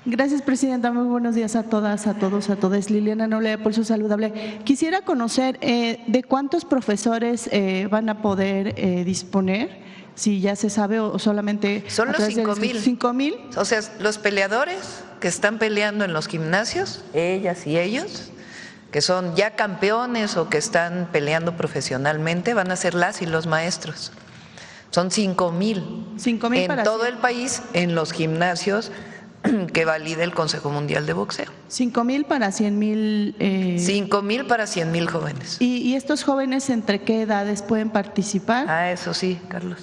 Gracias, presidenta. Muy buenos días a todas, a todos, a todas. Liliana Noble de Pulso Saludable. Quisiera conocer de cuántos profesores van a poder disponer, si ya se sabe o solamente… Son los 5,000. 5,000. O sea, los peleadores que están peleando en los gimnasios, ellas y ellos, que son ya campeones o que están peleando profesionalmente, van a ser las y los maestros. Son 5,000 en todo el país, en los gimnasios que valida el Consejo Mundial de Boxeo. 5,000 para 100,000. 5,000 para 100,000 jóvenes. ¿Y estos jóvenes entre qué edades pueden participar? Ah, eso sí, Carlos.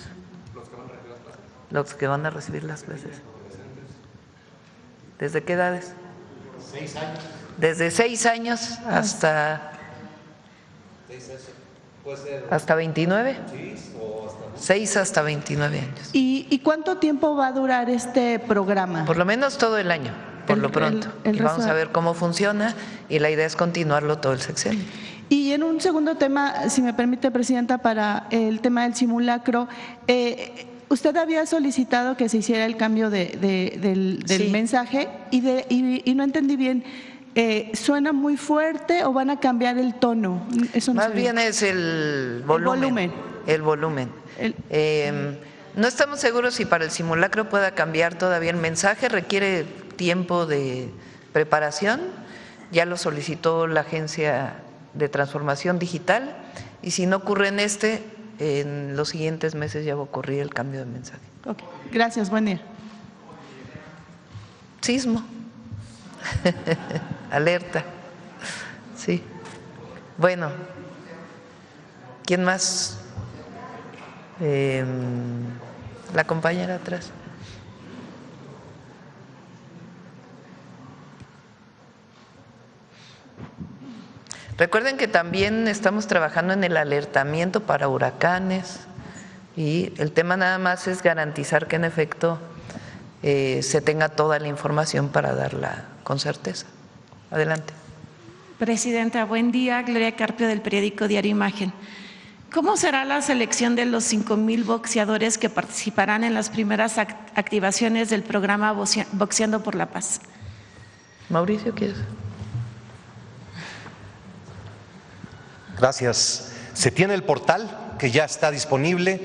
Los que van a recibir las clases. ¿Desde qué edades? 6 años. Desde 6 años hasta… ¿Hasta 29? Sí, o hasta… 6 hasta 29 años. ¿Y cuánto tiempo va a durar este programa? Por lo menos todo el año, por lo pronto. Y vamos a ver cómo funciona y la idea es continuarlo todo el sexenio. Y en un segundo tema, si me permite, presidenta, para el tema del simulacro, usted había solicitado que se hiciera el cambio del Sí. mensaje y no entendí bien. ¿Suena muy fuerte o van a cambiar el tono? Eso no Más sabía. bien es el volumen. El volumen. No estamos seguros si para el simulacro pueda cambiar todavía el mensaje, requiere tiempo de preparación, ya lo solicitó la Agencia de Transformación Digital y si no ocurre en los siguientes meses ya va a ocurrir el cambio de mensaje. Okay. Gracias, buen día. Sismo. Alerta. Sí. Bueno, ¿quién más? La compañera atrás. Recuerden que también estamos trabajando en el alertamiento para huracanes y el tema nada más es garantizar que en efecto se tenga toda la información para darla con certeza. Adelante. Presidenta, buen día. Gloria Carpio del periódico Diario Imagen. ¿Cómo será la selección de los 5,000 boxeadores que participarán en las primeras activaciones del programa Boxeando por la Paz? Mauricio, ¿quieres? Gracias. Se tiene el portal que ya está disponible,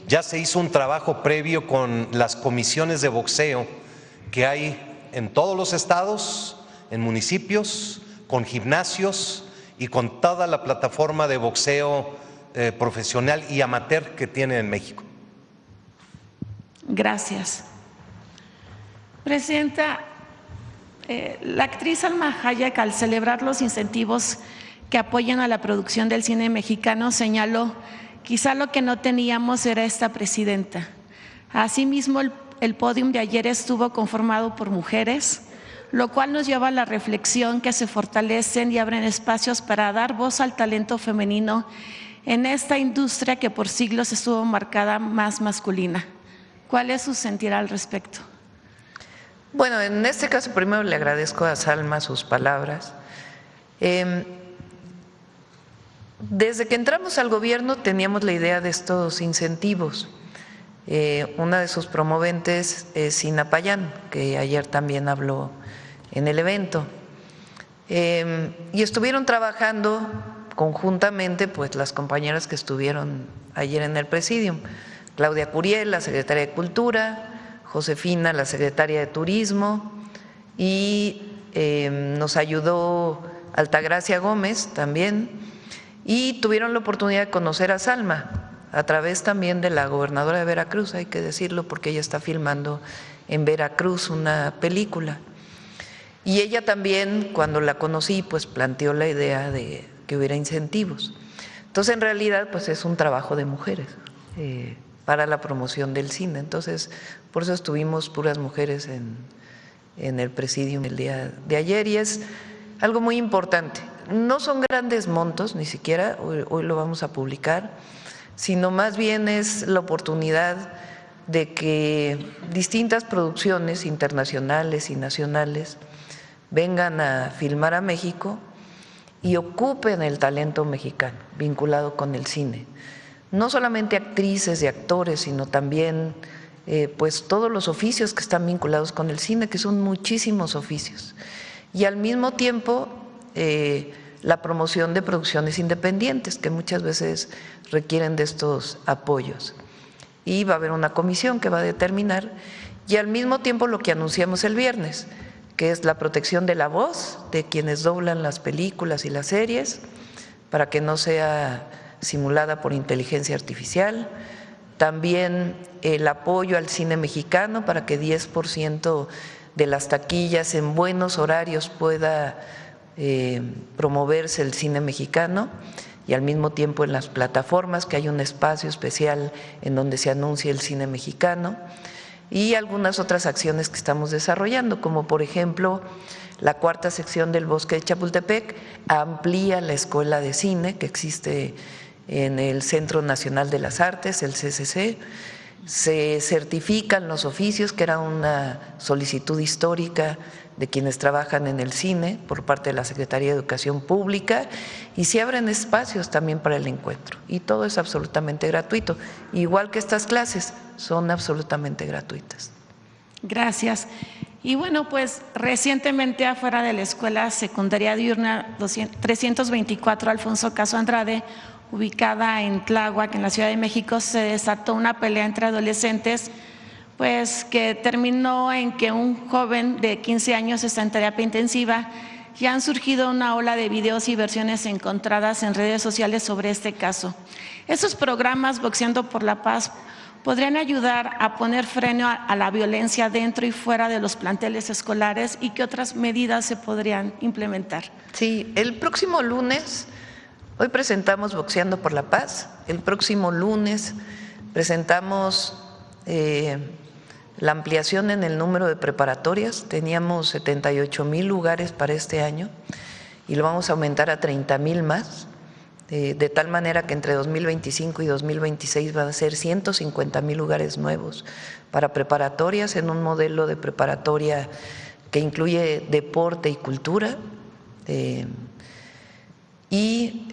ya se hizo un trabajo previo con las comisiones de boxeo que hay en todos los estados, en municipios, con gimnasios y con toda la plataforma de boxeo profesional y amateur que tiene en México. Gracias. Presidenta, la actriz Salma Hayek, al celebrar los incentivos que apoyan a la producción del cine mexicano, señaló: quizá lo que no teníamos era esta presidenta. Asimismo, el pódium de ayer estuvo conformado por mujeres, lo cual nos lleva a la reflexión que se fortalecen y abren espacios para dar voz al talento femenino en esta industria que por siglos estuvo marcada más masculina. ¿Cuál es su sentir al respecto? Bueno, en este caso primero le agradezco a Salma sus palabras. Desde que entramos al gobierno teníamos la idea de estos incentivos. Una de sus promoventes es Sina Payán, que ayer también habló en el evento. Y estuvieron trabajando conjuntamente pues las compañeras que estuvieron ayer en el Presidium: Claudia Curiel, la secretaria de Cultura; Josefina, la secretaria de Turismo; y nos ayudó Altagracia Gómez también, y tuvieron la oportunidad de conocer a Salma a través también de la gobernadora de Veracruz, hay que decirlo, porque ella está filmando en Veracruz una película. Y ella también, cuando la conocí, pues planteó la idea de que hubiera incentivos. Entonces, en realidad, pues es un trabajo de mujeres para la promoción del cine. Entonces, por eso estuvimos puras mujeres en el Presidium el día de ayer, y es algo muy importante. No son grandes montos, ni siquiera, hoy lo vamos a publicar, sino más bien es la oportunidad de que distintas producciones internacionales y nacionales vengan a filmar a México y ocupen el talento mexicano vinculado con el cine. No solamente actrices y actores, sino también pues todos los oficios que están vinculados con el cine, que son muchísimos oficios, y al mismo tiempo la promoción de producciones independientes que muchas veces requieren de estos apoyos. Y va a haber una comisión que va a determinar, y al mismo tiempo lo que anunciamos el viernes, que es la protección de la voz de quienes doblan las películas y las series para que no sea simulada por inteligencia artificial. También el apoyo al cine mexicano para que 10% de las taquillas en buenos horarios pueda promoverse el cine mexicano, y al mismo tiempo en las plataformas que hay un espacio especial en donde se anuncia el cine mexicano, y algunas otras acciones que estamos desarrollando, como por ejemplo la cuarta sección del Bosque de Chapultepec amplía la escuela de cine que existe en el Centro Nacional de las Artes, el CCC, se certifican los oficios, que era una solicitud histórica de quienes trabajan en el cine por parte de la Secretaría de Educación Pública, y se abren espacios también para el encuentro, y todo es absolutamente gratuito, igual que estas clases son absolutamente gratuitas. Gracias. Y bueno, pues recientemente afuera de la Escuela Secundaria Diurna 324 Alfonso Caso Andrade, ubicada en Tláhuac, en la Ciudad de México, se desató una pelea entre adolescentes, pues que terminó en que un joven de 15 años está en terapia intensiva, y han surgido una ola de videos y versiones encontradas en redes sociales sobre este caso. Esos programas, Boxeando por la Paz, podrían ayudar a poner freno a la violencia dentro y fuera de los planteles escolares, y qué otras medidas se podrían implementar. Sí, el próximo lunes, hoy presentamos Boxeando por la Paz, el próximo lunes presentamos la ampliación en el número de preparatorias. Teníamos 78,000 lugares para este año y lo vamos a aumentar a 30,000 más, de tal manera que entre 2025 y 2026 van a ser 150,000 lugares nuevos para preparatorias, en un modelo de preparatoria que incluye deporte y cultura, y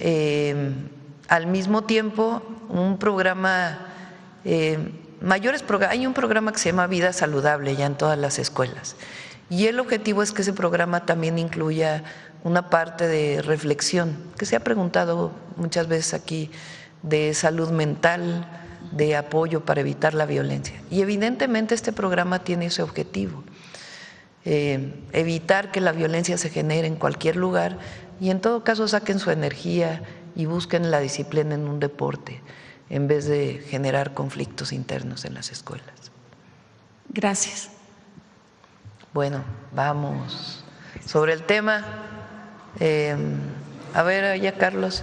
al mismo tiempo un programa, hay un programa que se llama Vida Saludable ya en todas las escuelas, y el objetivo es que ese programa también incluya una parte de reflexión, que se ha preguntado muchas veces aquí, de salud mental, de apoyo para evitar la violencia. Y evidentemente este programa tiene ese objetivo, evitar que la violencia se genere en cualquier lugar, y en todo caso saquen su energía y busquen la disciplina en un deporte, en vez de generar conflictos internos en las escuelas. Gracias. Bueno, vamos. Sobre el tema, a ver, allá Carlos.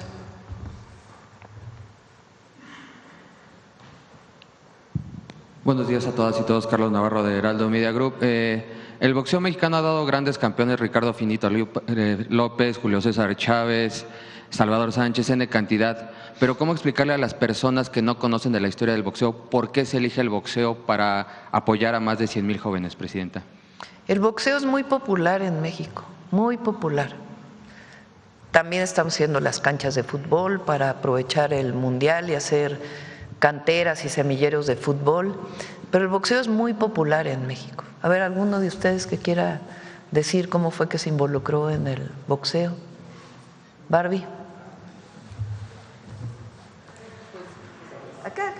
Buenos días a todas y todos, Carlos Navarro de Heraldo Media Group. El boxeo mexicano ha dado grandes campeones: Ricardo Finito López, Julio César Chávez, Salvador Sánchez, N cantidad. Pero ¿cómo explicarle a las personas que no conocen de la historia del boxeo por qué se elige el boxeo para apoyar a más de 100,000 jóvenes, Presidenta? El boxeo es muy popular en México, muy popular. También estamos haciendo las canchas de fútbol para aprovechar el mundial y hacer canteras y semilleros de fútbol, pero el boxeo es muy popular en México. A ver, ¿alguno de ustedes que quiera decir cómo fue que se involucró en el boxeo? Barbie. Acá.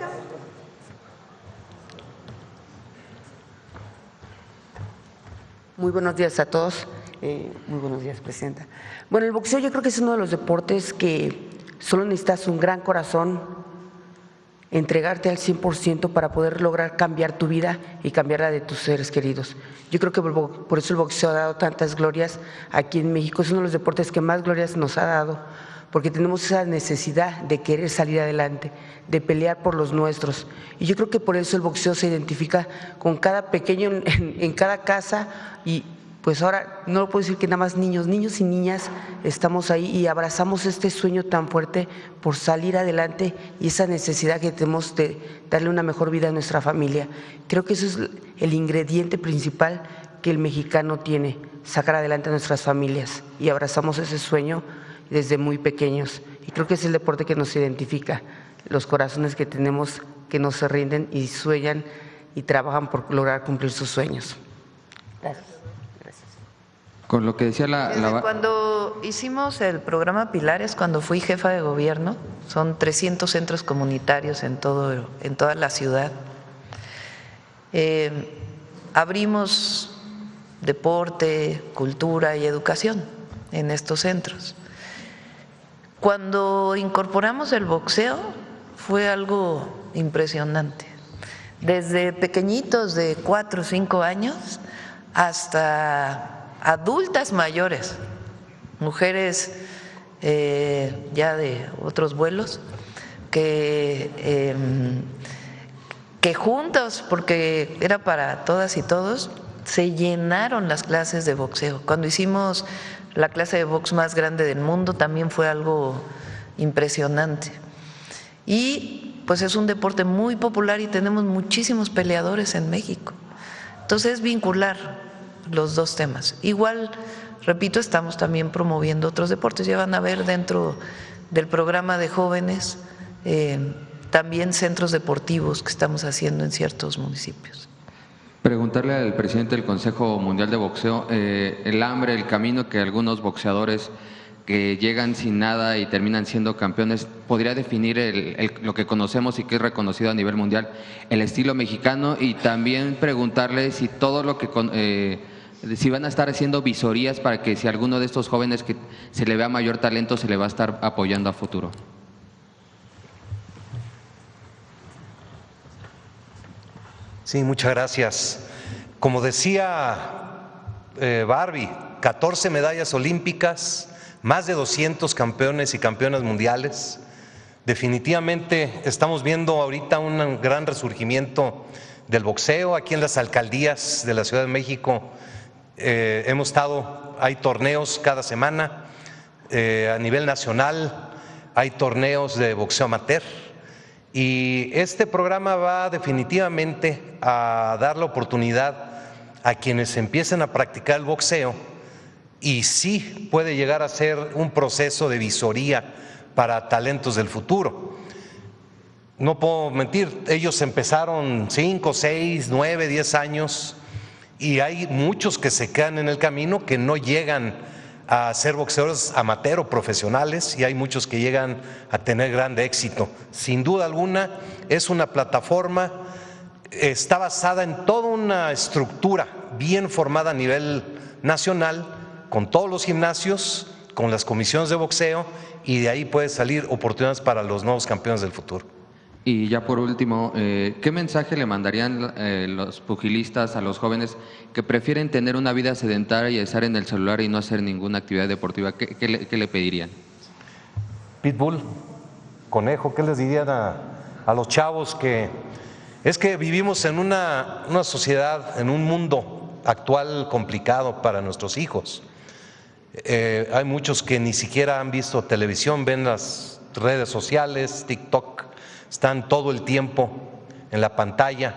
Muy buenos días a todos. Muy buenos días, Presidenta. Bueno, el boxeo yo creo que es uno de los deportes que solo necesitas un gran corazón, entregarte al 100% para poder lograr cambiar tu vida y cambiar la de tus seres queridos. Yo creo que por eso el boxeo ha dado tantas glorias aquí en México. Es uno de los deportes que más glorias nos ha dado, porque tenemos esa necesidad de querer salir adelante, de pelear por los nuestros. Y yo creo que por eso el boxeo se identifica con cada pequeño en cada casa, y pues ahora no lo puedo decir que nada más niños y niñas estamos ahí y abrazamos este sueño tan fuerte por salir adelante y esa necesidad que tenemos de darle una mejor vida a nuestra familia. Creo que eso es el ingrediente principal que el mexicano tiene, sacar adelante a nuestras familias, y abrazamos ese sueño desde muy pequeños, y creo que es el deporte que nos identifica, los corazones que tenemos que no se rinden y sueñan y trabajan por lograr cumplir sus sueños. Gracias. Con lo que decía Desde cuando hicimos el programa Pilares, cuando fui jefa de gobierno, son 300 centros comunitarios en toda la ciudad. Abrimos deporte, cultura y educación en estos centros. Cuando incorporamos el boxeo fue algo impresionante. Desde pequeñitos de 4 o 5 años hasta adultas mayores, mujeres ya de otros vuelos, que juntos, porque era para todas y todos, se llenaron las clases de boxeo. Cuando hicimos la clase de box más grande del mundo también fue algo impresionante. Y pues es un deporte muy popular y tenemos muchísimos peleadores en México. Entonces es vincular los dos temas. Igual, repito, estamos también promoviendo otros deportes. Ya van a ver dentro del programa de jóvenes también centros deportivos que estamos haciendo en ciertos municipios. Preguntarle al presidente del Consejo Mundial de Boxeo, el hambre, el camino que algunos boxeadores que llegan sin nada y terminan siendo campeones, ¿podría definir lo que conocemos y que es reconocido a nivel mundial, el estilo mexicano? Y también preguntarle si todo lo que si van a estar haciendo visorías para que si alguno de estos jóvenes que se le vea mayor talento se le va a estar apoyando a futuro. Sí, muchas gracias. Como decía Barbie, 14 medallas olímpicas, más de 200 campeones y campeonas mundiales. Definitivamente estamos viendo ahorita un gran resurgimiento del boxeo aquí en las alcaldías de la Ciudad de México. Hay torneos cada semana a nivel nacional, hay torneos de boxeo amateur. Y este programa va definitivamente a dar la oportunidad a quienes empiecen a practicar el boxeo, y sí puede llegar a ser un proceso de visoría para talentos del futuro. No puedo mentir, ellos empezaron 5, 6, 9, 10 años y hay muchos que se quedan en el camino que no llegan a ser boxeadores amateur o profesionales, y hay muchos que llegan a tener gran éxito. Sin duda alguna es una plataforma, está basada en toda una estructura bien formada a nivel nacional, con todos los gimnasios, con las comisiones de boxeo, y de ahí puede salir oportunidades para los nuevos campeones del futuro. Y ya por último, ¿qué mensaje le mandarían los pugilistas a los jóvenes que prefieren tener una vida sedentaria y estar en el celular y no hacer ninguna actividad deportiva? ¿Qué le pedirían? Pitbull, Conejo, ¿qué les dirían a los chavos? Es que vivimos en una sociedad, en un mundo actual complicado para nuestros hijos. Hay muchos que ni siquiera han visto televisión, ven las redes sociales, TikTok, están todo el tiempo en la pantalla,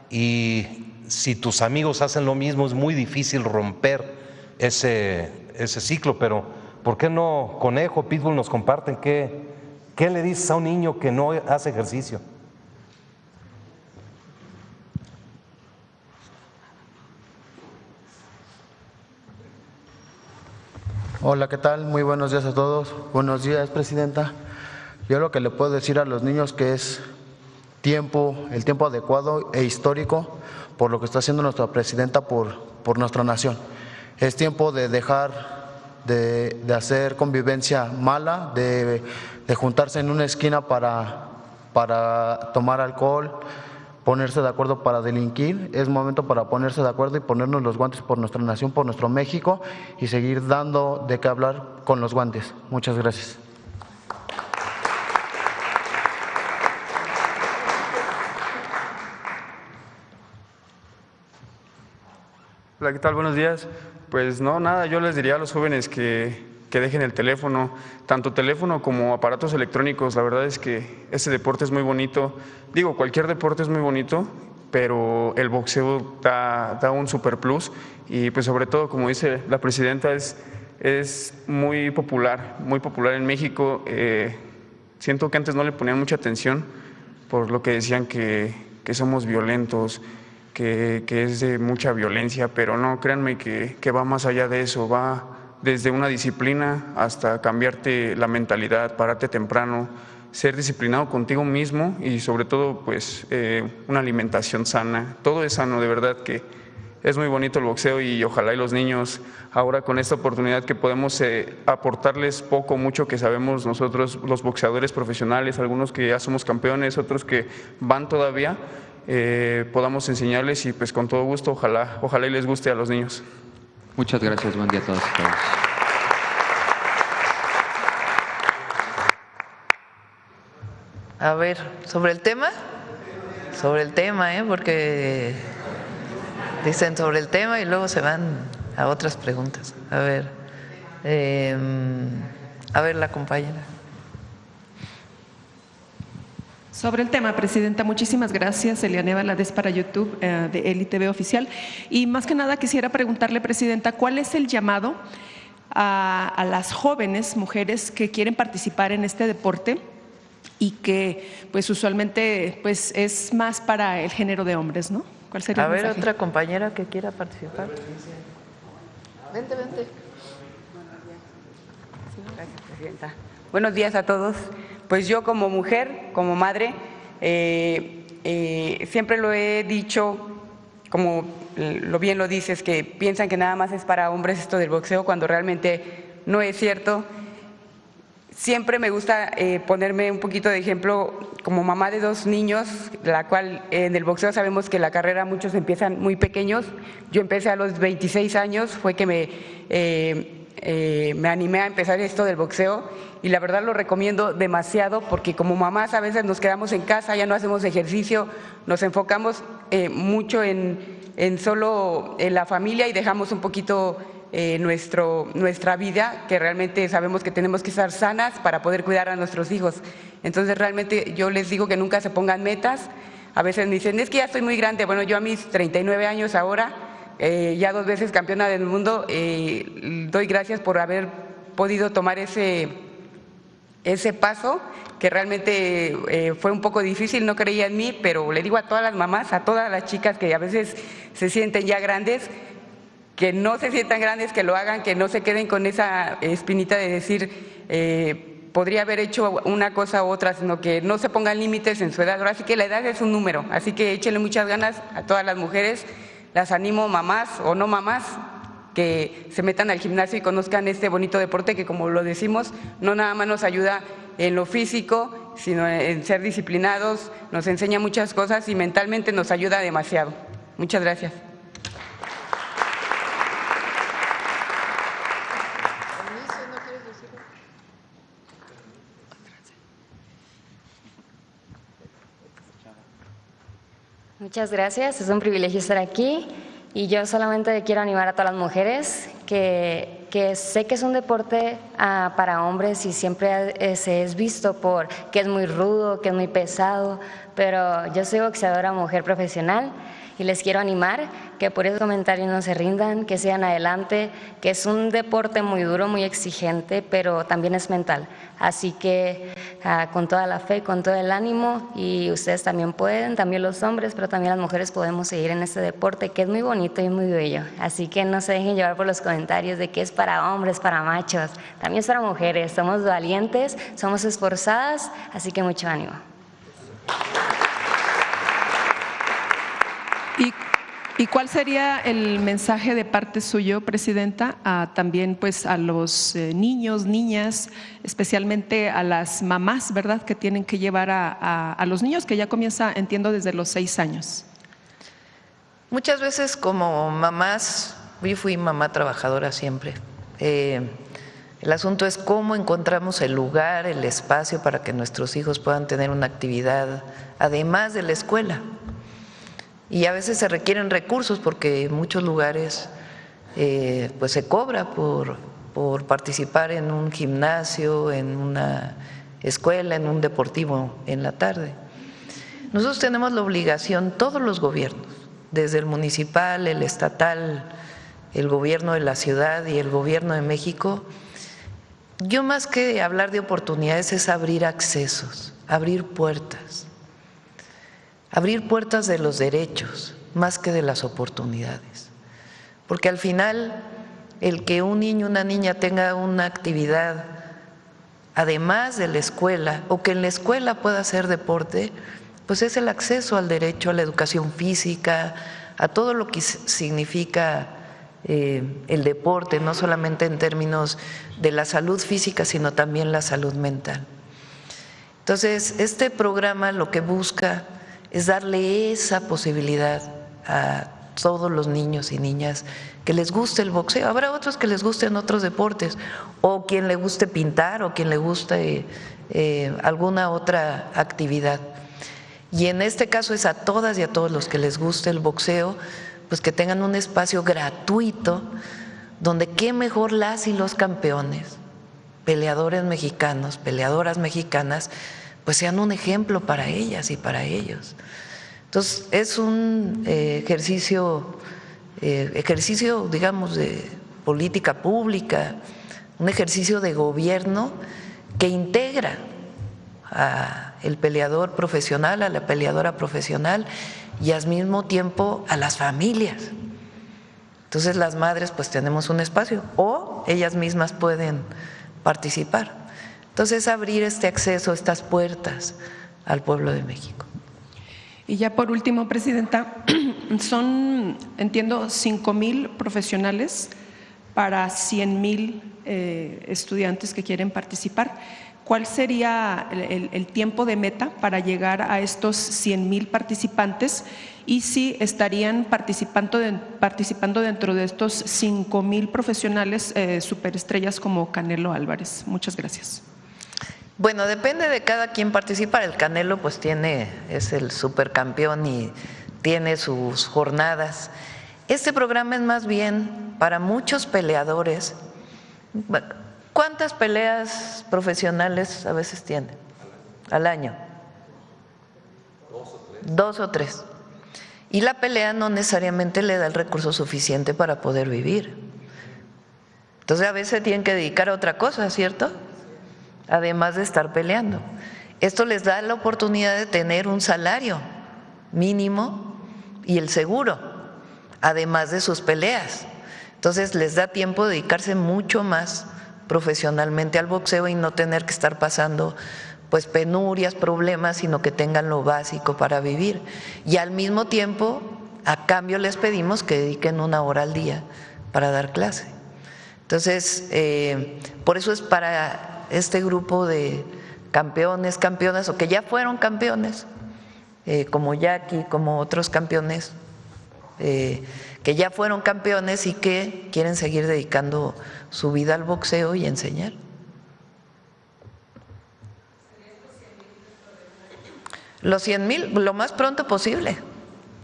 y si tus amigos hacen lo mismo es muy difícil romper ese ciclo. Pero ¿por qué no, Conejo, Pitbull, nos comparten qué le dices a un niño que no hace ejercicio? Hola, ¿qué tal? Muy buenos días a todos. Buenos días, presidenta. Yo lo que le puedo decir a los niños que es el tiempo adecuado e histórico por lo que está haciendo nuestra presidenta por nuestra nación. Es tiempo de dejar de hacer convivencia mala, de juntarse en una esquina para tomar alcohol, ponerse de acuerdo para delinquir. Es momento para ponerse de acuerdo y ponernos los guantes por nuestra nación, por nuestro México, y seguir dando de qué hablar con los guantes. Muchas gracias. Hola, ¿qué tal? Buenos días. Pues no, nada, yo les diría a los jóvenes que dejen el teléfono, tanto teléfono como aparatos electrónicos. La verdad es que este deporte es muy bonito. Digo, cualquier deporte es muy bonito, pero el boxeo da un super plus, y pues sobre todo, como dice la presidenta, es muy popular en México. Siento que antes no le ponían mucha atención por lo que decían que somos violentos, que es de mucha violencia, pero no, créanme que va más allá de eso, va desde una disciplina hasta cambiarte la mentalidad, pararte temprano, ser disciplinado contigo mismo y sobre todo pues una alimentación sana. Todo es sano, de verdad que es muy bonito el boxeo y ojalá y los niños ahora con esta oportunidad que podemos aportarles poco, mucho que sabemos nosotros los boxeadores profesionales, algunos que ya somos campeones, otros que van todavía, podamos enseñarles y pues con todo gusto ojalá y les guste a los niños. Muchas gracias, buen día a todos y todas. A ver, sobre el tema, porque dicen sobre el tema y luego se van a otras preguntas. A ver, la compañera. Sobre el tema, Presidenta, muchísimas gracias. Eliane Valadez para YouTube de Eli TV Oficial. Y más que nada quisiera preguntarle, Presidenta, ¿cuál es el llamado a las jóvenes mujeres que quieren participar en este deporte y que pues usualmente pues es más para el género de hombres, ¿no? ¿Cuál sería el mensaje? Otra compañera que quiera participar. Vente. Gracias, Presidenta. Buenos días a todos. Pues yo como mujer, como madre, siempre lo he dicho, como bien lo dices, que piensan que nada más es para hombres esto del boxeo, cuando realmente no es cierto. Siempre me gusta ponerme un poquito de ejemplo como mamá de 2 niños, la cual en el boxeo sabemos que la carrera muchos empiezan muy pequeños. Yo empecé a los 26 años, fue que me animé a empezar esto del boxeo y la verdad lo recomiendo demasiado porque como mamás a veces nos quedamos en casa, ya no hacemos ejercicio, nos enfocamos mucho en solo en la familia y dejamos un poquito nuestra vida, que realmente sabemos que tenemos que estar sanas para poder cuidar a nuestros hijos. Entonces realmente yo les digo que nunca se pongan metas. A veces me dicen, es que ya estoy muy grande. Bueno, yo a mis 39 años ahora, ya 2 veces campeona del mundo, doy gracias por haber podido tomar ese paso, que realmente fue un poco difícil, no creía en mí, pero le digo a todas las mamás, a todas las chicas que a veces se sienten ya grandes, que no se sientan grandes, que lo hagan, que no se queden con esa espinita de decir podría haber hecho una cosa u otra, sino que no se pongan límites en su edad. Ahora sí que la edad es un número, así que échenle muchas ganas a todas las mujeres. Las animo, mamás o no mamás, que se metan al gimnasio y conozcan este bonito deporte que, como lo decimos, no nada más nos ayuda en lo físico, sino en ser disciplinados, nos enseña muchas cosas y mentalmente nos ayuda demasiado. Muchas gracias. Muchas gracias, es un privilegio estar aquí y yo solamente quiero animar a todas las mujeres que sé que es un deporte para hombres y siempre se es visto por que es muy rudo, que es muy pesado, pero yo soy boxeadora mujer profesional y les quiero animar que por esos comentarios no se rindan, que sigan adelante, que es un deporte muy duro, muy exigente, pero también es mental. Así que con toda la fe, con todo el ánimo, y ustedes también pueden, también los hombres, pero también las mujeres podemos seguir en este deporte que es muy bonito y muy bello. Así que no se dejen llevar por los comentarios de que es para hombres, para machos, también es para mujeres. Somos valientes, somos esforzadas, así que mucho ánimo. ¿Y cuál sería el mensaje de parte suyo, Presidenta, también pues a los niños, niñas, especialmente a las mamás, ¿verdad?, que tienen que llevar a los niños, que ya comienza, entiendo, desde los 6 años? Muchas veces como mamás, yo fui mamá trabajadora siempre, el asunto es cómo encontramos el lugar, el espacio para que nuestros hijos puedan tener una actividad además de la escuela. Y a veces se requieren recursos porque en muchos lugares pues se cobra por participar en un gimnasio, en una escuela, en un deportivo en la tarde. Nosotros tenemos la obligación, todos los gobiernos, desde el municipal, el estatal, el gobierno de la ciudad y el gobierno de México, yo más que hablar de oportunidades es abrir accesos, abrir puertas de los derechos. más que de las oportunidades. Porque al final, el que un niño o una niña tenga una actividad además de la escuela, o que en la escuela pueda hacer deporte, pues es el acceso al derecho a la educación física, a todo lo que significa el deporte, no solamente en términos de la salud física, sino también la salud mental. Entonces, este programa lo que busca es darle esa posibilidad a todos los niños y niñas que les guste el boxeo. Habrá otros que les gusten otros deportes, o quien le guste pintar, o quien le guste alguna otra actividad. Y en este caso es a todas y a todos los que les guste el boxeo, pues que tengan un espacio gratuito donde qué mejor las y los campeones, peleadores mexicanos, peleadoras mexicanas, pues sean un ejemplo para ellas y para ellos. Entonces es un ejercicio, digamos, de política pública, un ejercicio de gobierno que integra al peleador profesional, a la peleadora profesional y al mismo tiempo a las familias. Entonces las madres pues tenemos un espacio o ellas mismas pueden participar. Entonces abrir este acceso, estas puertas al pueblo de México. Y ya por último, Presidenta, son, entiendo, 5,000 profesionales para 100,000 estudiantes que quieren participar. ¿Cuál sería el tiempo de meta para llegar a estos 100,000 participantes? Y si estarían participando dentro de estos 5,000 profesionales superestrellas como Canelo Álvarez. Muchas gracias. Bueno, depende de cada quien participar. El Canelo pues es el supercampeón y tiene sus jornadas. Este programa es más bien para muchos peleadores. ¿Cuántas peleas profesionales a veces tienen al año? 2 o 3. Y la pelea no necesariamente le da el recurso suficiente para poder vivir. Entonces a veces tienen que dedicar a otra cosa, ¿cierto? Además de estar peleando. Esto les da la oportunidad de tener un salario mínimo y el seguro, además de sus peleas. Entonces les da tiempo de dedicarse mucho más profesionalmente al boxeo y no tener que estar pasando pues penurias, problemas, sino que tengan lo básico para vivir. Y al mismo tiempo, a cambio les pedimos que dediquen 1 hora al día para dar clase. Entonces, por eso es para este grupo de campeones, campeonas, o que ya fueron campeones, como Jackie, como otros campeones, que ya fueron campeones y que quieren seguir dedicando su vida al boxeo y enseñar. Los 100,000, lo más pronto posible.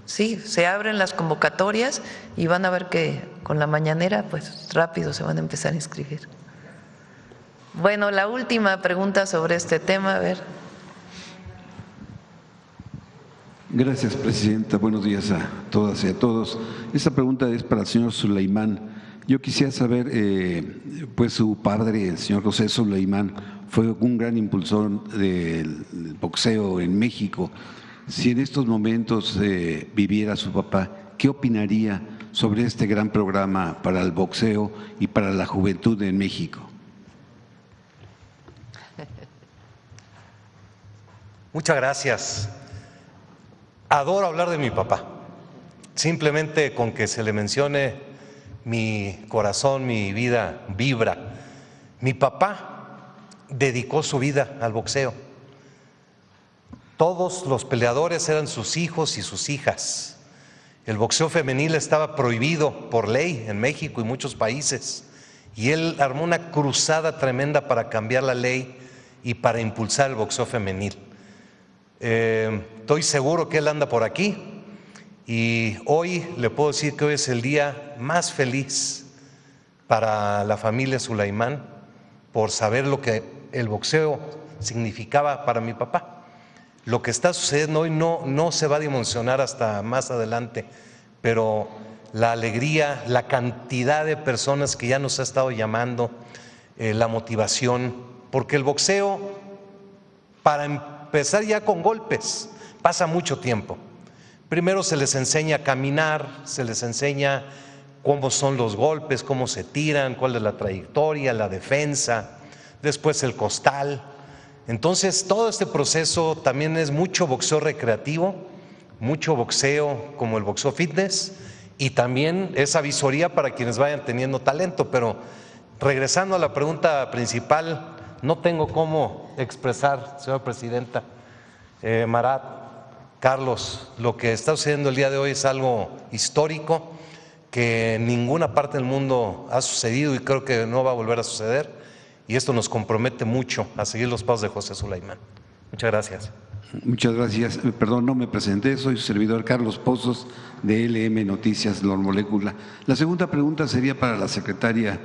Sí, se abren las convocatorias y van a ver que con la mañanera, pues rápido se van a empezar a inscribir. Bueno, la última pregunta sobre este tema, a ver. Gracias, Presidenta. Buenos días a todas y a todos. Esta pregunta es para el señor Suleimán. Yo quisiera saber, pues su padre, el señor José Suleimán, fue un gran impulsor del boxeo en México. Si en estos momentos viviera su papá, ¿qué opinaría sobre este gran programa para el boxeo y para la juventud en México? Muchas gracias. Adoro hablar de mi papá. Simplemente con que se le mencione, mi corazón, mi vida vibra. Mi papá dedicó su vida al boxeo. Todos los peleadores eran sus hijos y sus hijas. El boxeo femenil estaba prohibido por ley en México y muchos países. Y él armó una cruzada tremenda para cambiar la ley y para impulsar el boxeo femenil. Estoy seguro que él anda por aquí y hoy le puedo decir que hoy es el día más feliz para la familia Suleimán por saber lo que el boxeo significaba para mi papá. Lo que está sucediendo hoy no se va a dimensionar hasta más adelante, pero la alegría, la cantidad de personas que ya nos ha estado llamando, la motivación, porque el boxeo, para empezar ya con golpes, pasa mucho tiempo, Primero se les enseña a caminar, se les enseña cómo son los golpes, cómo se tiran, cuál es la trayectoria, la defensa, después el costal. Entonces todo este proceso también es mucho boxeo recreativo, mucho boxeo como el boxeo fitness, y también esa visoría para quienes vayan teniendo talento. Pero regresando a la pregunta principal, no tengo cómo expresar, señora presidenta, Marat, Carlos, lo que está sucediendo el día de hoy es algo histórico que en ninguna parte del mundo ha sucedido y creo que no va a volver a suceder, y esto nos compromete mucho a seguir los pasos de José Sulaimán. Muchas gracias. Muchas gracias. Perdón, no me presenté, soy su servidor Carlos Pozos de LM Noticias Molécula. La segunda pregunta sería para la secretaria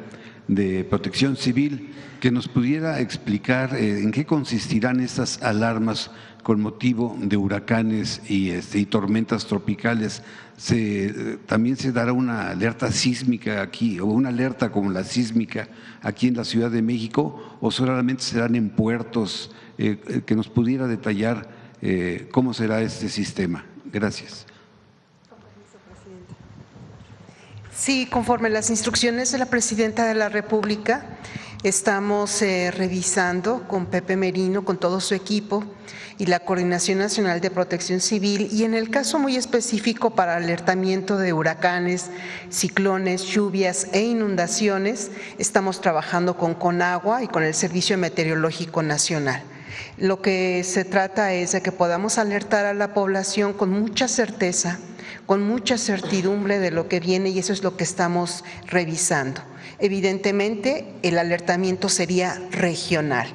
de Protección Civil, que nos pudiera explicar en qué consistirán estas alarmas con motivo de huracanes y tormentas tropicales. ¿También se dará una alerta sísmica aquí, o una alerta como la sísmica aquí en la Ciudad de México, o solamente serán en puertos? Que nos pudiera detallar cómo será este sistema. Gracias. Sí, conforme las instrucciones de la Presidenta de la República, estamos revisando con Pepe Merino, con todo su equipo y la Coordinación Nacional de Protección Civil, y en el caso muy específico para alertamiento de huracanes, ciclones, lluvias e inundaciones, estamos trabajando con Conagua y con el Servicio Meteorológico Nacional. Lo que se trata es de que podamos alertar a la población con mucha certeza, con mucha certidumbre de lo que viene, y eso es lo que estamos revisando. Evidentemente, el alertamiento sería regional.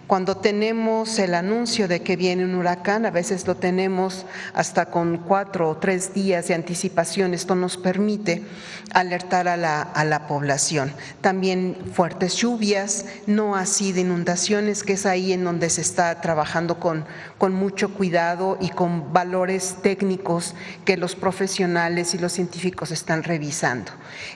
Cuando tenemos el anuncio de que viene un huracán, a veces lo tenemos hasta con 4 o 3 días de anticipación. Esto nos permite alertar a la población. También fuertes lluvias, no así de inundaciones, que es ahí en donde se está trabajando con mucho cuidado y con valores técnicos que los profesionales y los científicos están revisando.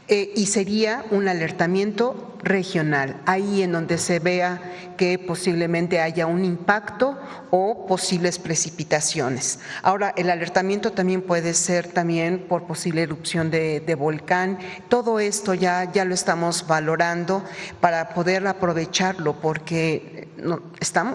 Y sería un alertamiento regional, ahí en donde se vea que posiblemente haya un impacto o posibles precipitaciones. Ahora, el alertamiento también puede ser también por posible erupción de volcán. Todo esto ya lo estamos valorando para poder aprovecharlo, porque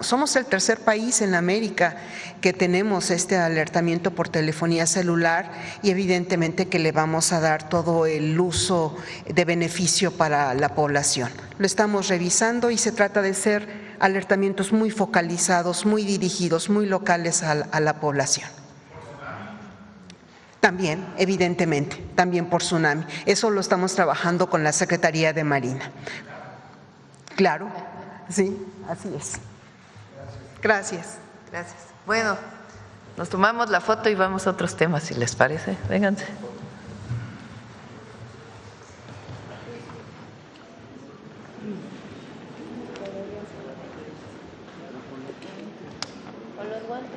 somos el tercer país en América que tenemos este alertamiento por telefonía celular, y evidentemente que le vamos a dar todo el uso de beneficio para la población. Lo estamos revisando y se trata de ser alertamientos muy focalizados, muy dirigidos, muy locales a la población. También, evidentemente, también por tsunami. Eso lo estamos trabajando con la Secretaría de Marina. Claro, sí, así es. Gracias. Gracias. Bueno, nos tomamos la foto y vamos a otros temas, si les parece. Vénganse.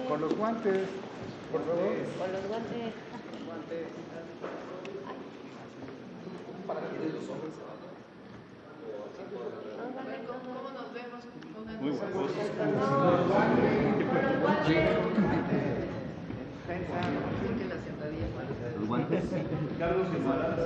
Con los guantes, por favor. Con los guantes. ¿Cómo nos vemos? Muy guapos. Los guantes. Carlos y Mara.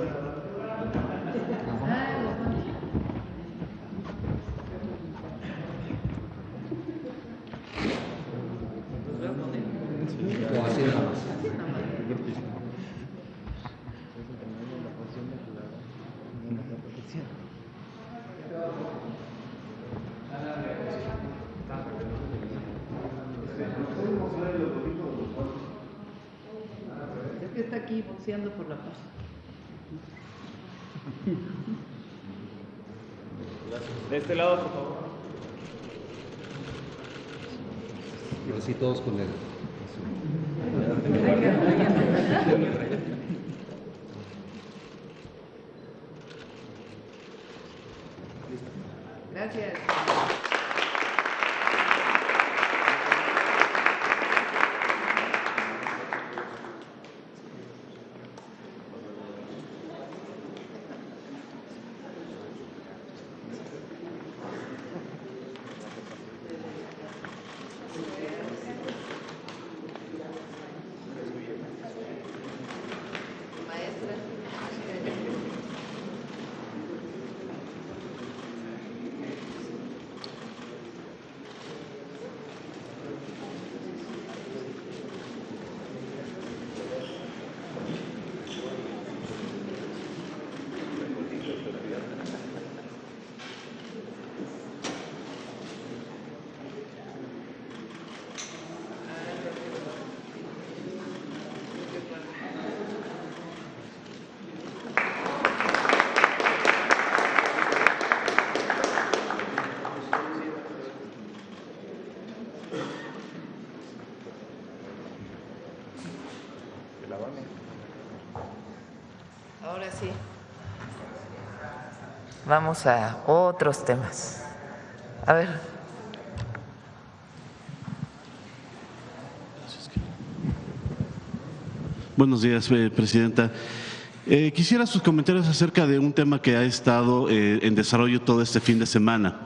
Es que está aquí boxeando por la paz. De este lado, por favor. Y así todos con él. Gracias. vamos a otros temas. A ver. Buenos días, presidenta. Quisiera sus comentarios acerca de un tema que ha estado en desarrollo todo este fin de semana.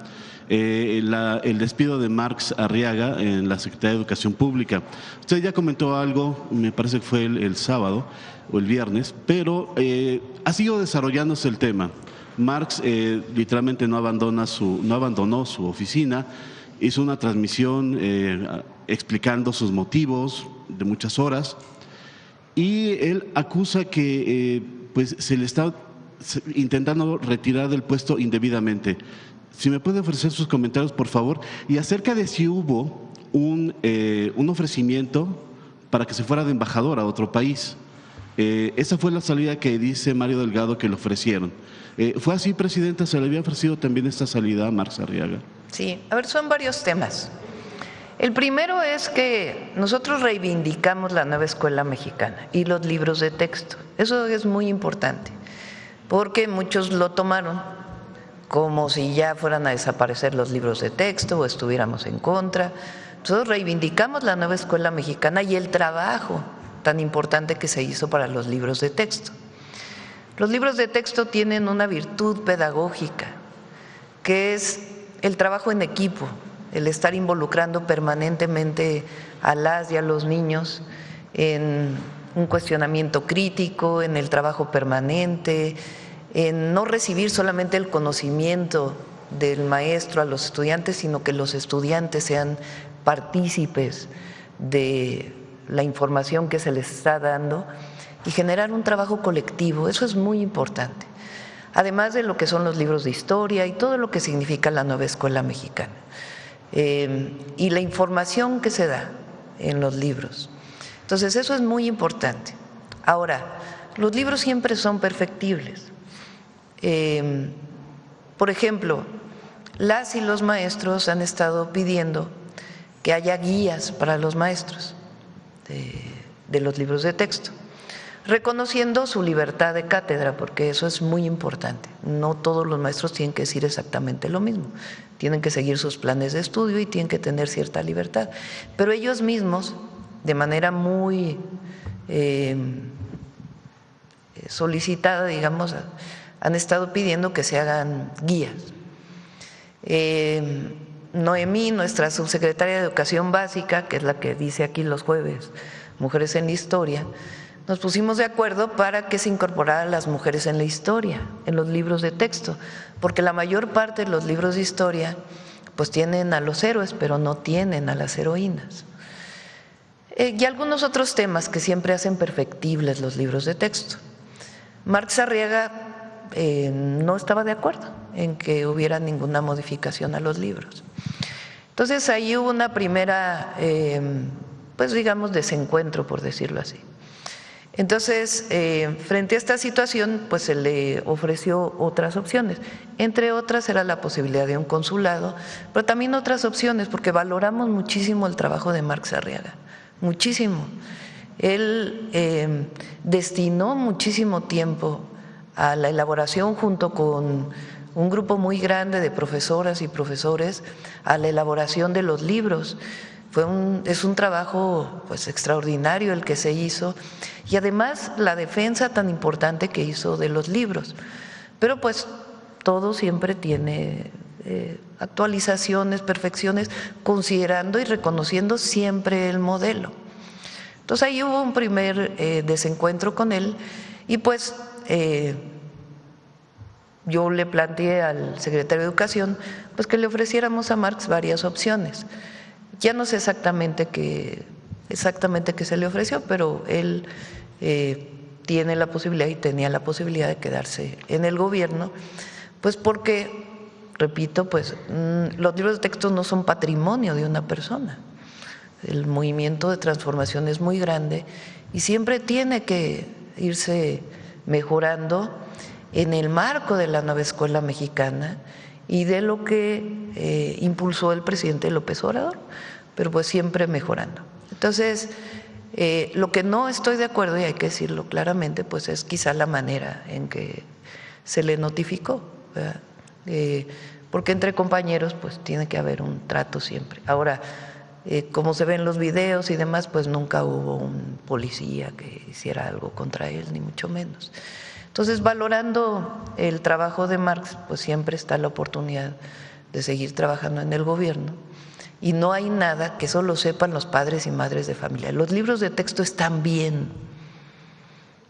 El despido de Marx Arriaga en la Secretaría de Educación Pública. Usted ya comentó algo, me parece que fue el sábado o el viernes, pero ha seguido desarrollándose el tema. Marx literalmente no abandonó su oficina, hizo una transmisión explicando sus motivos de muchas horas y él acusa que pues se le está intentando retirar del puesto indebidamente. Si me puede ofrecer sus comentarios, por favor, y acerca de si hubo un ofrecimiento para que se fuera de embajador a otro país. Esa fue la salida que dice Mario Delgado que le ofrecieron. ¿Fue así, presidenta? ¿Se le había ofrecido también esta salida a Marx Arriaga? Sí, a ver, son varios temas. El primero es que nosotros reivindicamos la nueva escuela mexicana y los libros de texto. Eso es muy importante, porque muchos lo tomaron como si ya fueran a desaparecer los libros de texto o estuviéramos en contra. Nosotros reivindicamos la nueva escuela mexicana y el trabajo tan importante que se hizo para los libros de texto. Los libros de texto tienen una virtud pedagógica, que es el trabajo en equipo, el estar involucrando permanentemente a las y a los niños en un cuestionamiento crítico, en el trabajo permanente, en no recibir solamente el conocimiento del maestro a los estudiantes, sino que los estudiantes sean partícipes de la información que se les está dando y generar un trabajo colectivo. Eso es muy importante, además de lo que son los libros de historia y todo lo que significa la nueva escuela mexicana, y la información que se da en los libros. Entonces eso es muy importante. Ahora, los libros siempre son perfectibles. Por ejemplo, las y los maestros han estado pidiendo que haya guías para los maestros de los libros de texto, reconociendo su libertad de cátedra, porque eso es muy importante. No todos los maestros tienen que decir exactamente lo mismo, tienen que seguir sus planes de estudio y tienen que tener cierta libertad, pero ellos mismos, de manera muy solicitada, digamos, han estado pidiendo que se hagan guías. Noemí, nuestra subsecretaria de Educación Básica, que es la que dice aquí los jueves Mujeres en la Historia, nos pusimos de acuerdo para que se incorporaran las mujeres en la historia, en los libros de texto, porque la mayor parte de los libros de historia pues tienen a los héroes, pero no tienen a las heroínas. Y algunos otros temas que siempre hacen perfectibles los libros de texto. Marx Arriaga no estaba de acuerdo en que hubiera ninguna modificación a los libros. Entonces ahí hubo una primera, pues digamos, desencuentro, por decirlo así. Entonces, frente a esta situación, pues se le ofreció otras opciones. Entre otras era la posibilidad de un consulado, pero también otras opciones, porque valoramos muchísimo el trabajo de Marx Arriaga, muchísimo. Él destinó muchísimo tiempo a la elaboración, junto con un grupo muy grande de profesoras y profesores, a la elaboración de los libros. Es un trabajo pues extraordinario el que se hizo, y además la defensa tan importante que hizo de los libros. Pero pues todo siempre tiene actualizaciones, perfecciones, considerando y reconociendo siempre el modelo. Entonces ahí hubo un primer desencuentro con él, y pues yo le planteé al secretario de Educación pues que le ofreciéramos a Marx varias opciones. Ya no sé exactamente qué se le ofreció, pero él tiene la posibilidad y tenía la posibilidad de quedarse en el gobierno, pues porque, repito, pues los libros de texto no son patrimonio de una persona. El movimiento de transformación es muy grande y siempre tiene que irse mejorando en el marco de la nueva escuela mexicana y de lo que impulsó el presidente López Obrador, pero pues siempre mejorando. Entonces, lo que no estoy de acuerdo, y hay que decirlo claramente, pues es quizá la manera en que se le notificó, ¿verdad? porque entre compañeros pues tiene que haber un trato siempre. Ahora, como se ven los videos y demás, pues nunca hubo un policía que hiciera algo contra él, ni mucho menos. Entonces, valorando el trabajo de Marx, pues siempre está la oportunidad de seguir trabajando en el gobierno, y no hay nada que solo sepan los padres y madres de familia. Los libros de texto están bien,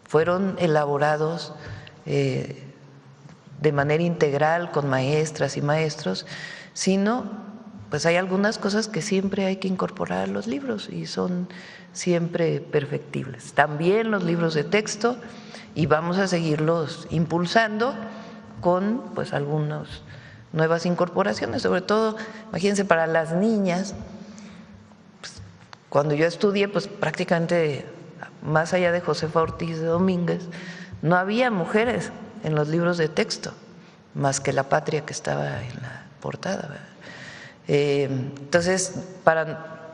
fueron elaborados de manera integral con maestras y maestros, sino pues hay algunas cosas que siempre hay que incorporar a los libros y son siempre perfectibles. También los libros de texto, y vamos a seguirlos impulsando con pues algunas nuevas incorporaciones, sobre todo, imagínense, para las niñas. Pues, cuando yo estudié, pues prácticamente más allá de Josefa Ortiz de Domínguez, no había mujeres en los libros de texto, más que La Patria, que estaba en la portada, ¿verdad? Entonces,